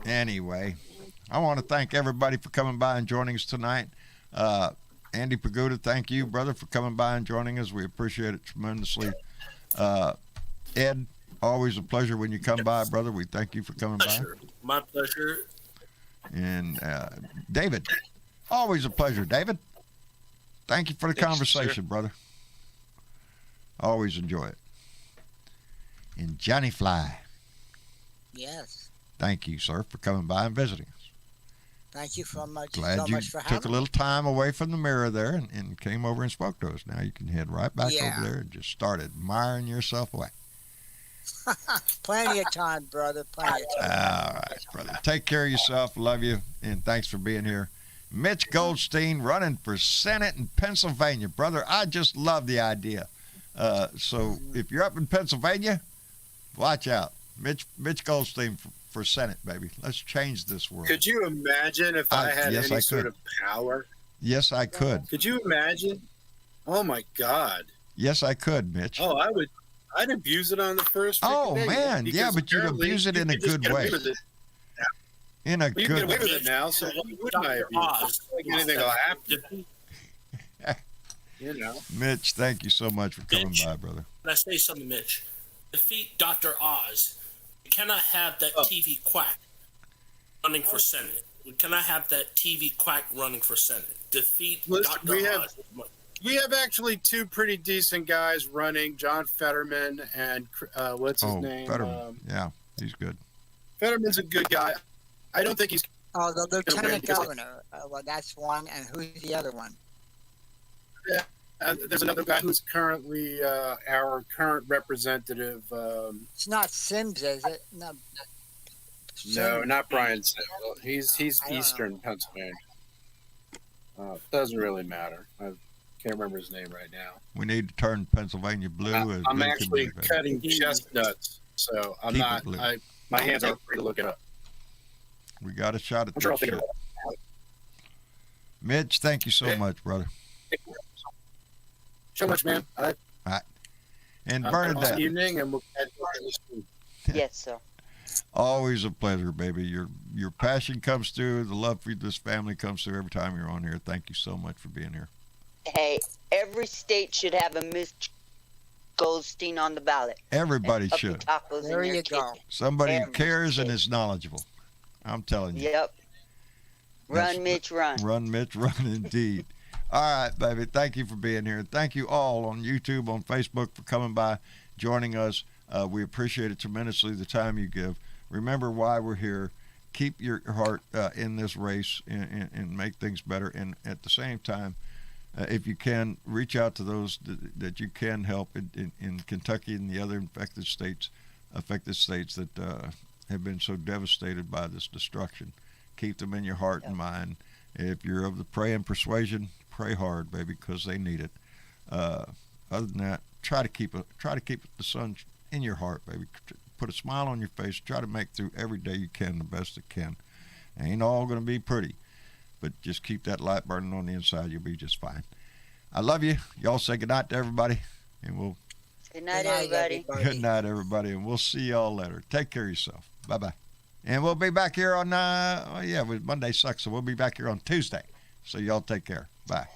B: Anyway, I want to thank everybody for coming by and joining us tonight. Andy Pagoda, thank you, brother, for coming by and joining us. We appreciate it tremendously. Ed, always a pleasure when you come by, brother. We thank you for coming by.
J: Pleasure. My pleasure.
B: And David, always a pleasure, David. Thank you for the
C: Thanks,
B: conversation, brother. Always enjoy it. And Johnny Fly,
E: Yes.
B: thank you, sir, for coming by and visiting us.
E: Thank you so much.
B: Glad
E: so
B: you
E: much for
B: took
E: having
B: a little time away from the mirror there and came over and spoke to us. Now you can head right back
E: Yeah.
B: over there and just start admiring yourself away.
E: me. Plenty of time, brother. Plenty of time.
B: All right, brother. Take care of yourself. Love you. And thanks for being here. Mitch Goldstein running for Senate in Pennsylvania. Brother, I just love the idea. So if you're up in Pennsylvania, watch out. Mitch Goldstein for Senate, baby. Let's change this world.
I: Could you imagine if I had
B: yes,
I: any
B: I
I: sort
B: could.
I: of power?
B: Yes, I could.
I: Could you imagine? Oh my God!
B: Yes, I could, Mitch.
I: Oh, I would. I'd abuse it on the first.
B: Oh,
I: freaking day,
B: man.
I: because
B: Yeah, but you'd
I: apparently
B: abuse it
I: you
B: in a
I: could just
B: good
I: get away
B: way.
I: with it.
B: In a
I: Well, you can get
B: good
I: away
B: way.
I: with it now, so why wouldn't I abuse it? It's not like anything will happen. You know.
B: Mitch, thank you so much for coming
J: Mitch?
B: by, brother.
J: Can I say something, Mitch? Defeat Dr. Oz. We cannot have that TV quack running for Senate. We cannot have that TV quack running for Senate. Defeat
I: Listen,
J: Dr.
I: we have-
J: Oz.
I: We have actually two pretty decent guys running, John Fetterman and what's his name?
B: Fetterman. Yeah, he's good.
I: Fetterman's a good guy. I don't think he's.
E: Oh, the lieutenant
I: because-
E: governor. Well, that's one. And who's the other one?
I: There's another guy who's currently our current representative.
E: It's not Sims, is it? No.
I: No,
E: Sims.
I: not Brian Simmel. He's
E: I don't
I: Eastern Pennsylvania. Doesn't really matter. I can't remember his name right now.
B: We need to turn Pennsylvania blue. as
I: I'm
B: blue can
I: actually
B: be, baby.
I: cutting chestnuts, so I'm
B: Keep it
I: not.
B: blue.
I: My hands aren't free to look it up.
B: We got a shot at
I: I'm sure I'll
B: that
I: figure
B: shit.
I: it out.
B: Mitch, thank you so much, brother.
I: So much, man.
B: And
I: Awesome
B: Bernadette,
I: evening, and we'll catch you on this week.
H: Yes, sir.
B: always a pleasure, baby. Your passion comes through. The love for this family comes through every time you're on here. Thank you so much for being here.
H: Hey, every state should have a Miss Goldstein on the ballot.
B: Everybody
H: Puppy
B: should.
H: tacos
E: There
H: in their
E: you go.
H: kitchen.
B: Somebody who
H: Every
B: cares and
H: state.
B: is knowledgeable. I'm telling you.
H: Yep.
B: That's-
H: Run, Mitch, run.
B: Run, Mitch, run indeed. All right, baby. Thank you for being here. Thank you all on YouTube, on Facebook for coming by, joining us. We appreciate it tremendously, the time you give. Remember why we're here. Keep your heart in this race and make things better. And at the same time, if you can, reach out to those that you can help in Kentucky and the other affected states that have been so devastated by this destruction. Keep them in your heart and mind. If you're of the praying persuasion, pray hard, baby, because they need it. Other than that, try to keep the sun in your heart, baby. Put a smile on your face. Try to make through every day you can the best it can. It ain't all going to be pretty, but just keep that light burning on the inside. You'll be just fine. I love you. Y'all say goodnight to everybody, and we'll
H: Good night,
E: Good night,
H: everybody.
B: good night, everybody, and we'll see y'all later. Take care of yourself. Bye-bye. And we'll be back here on, Monday sucks, so we'll be back here on Tuesday. So y'all take care. Bye.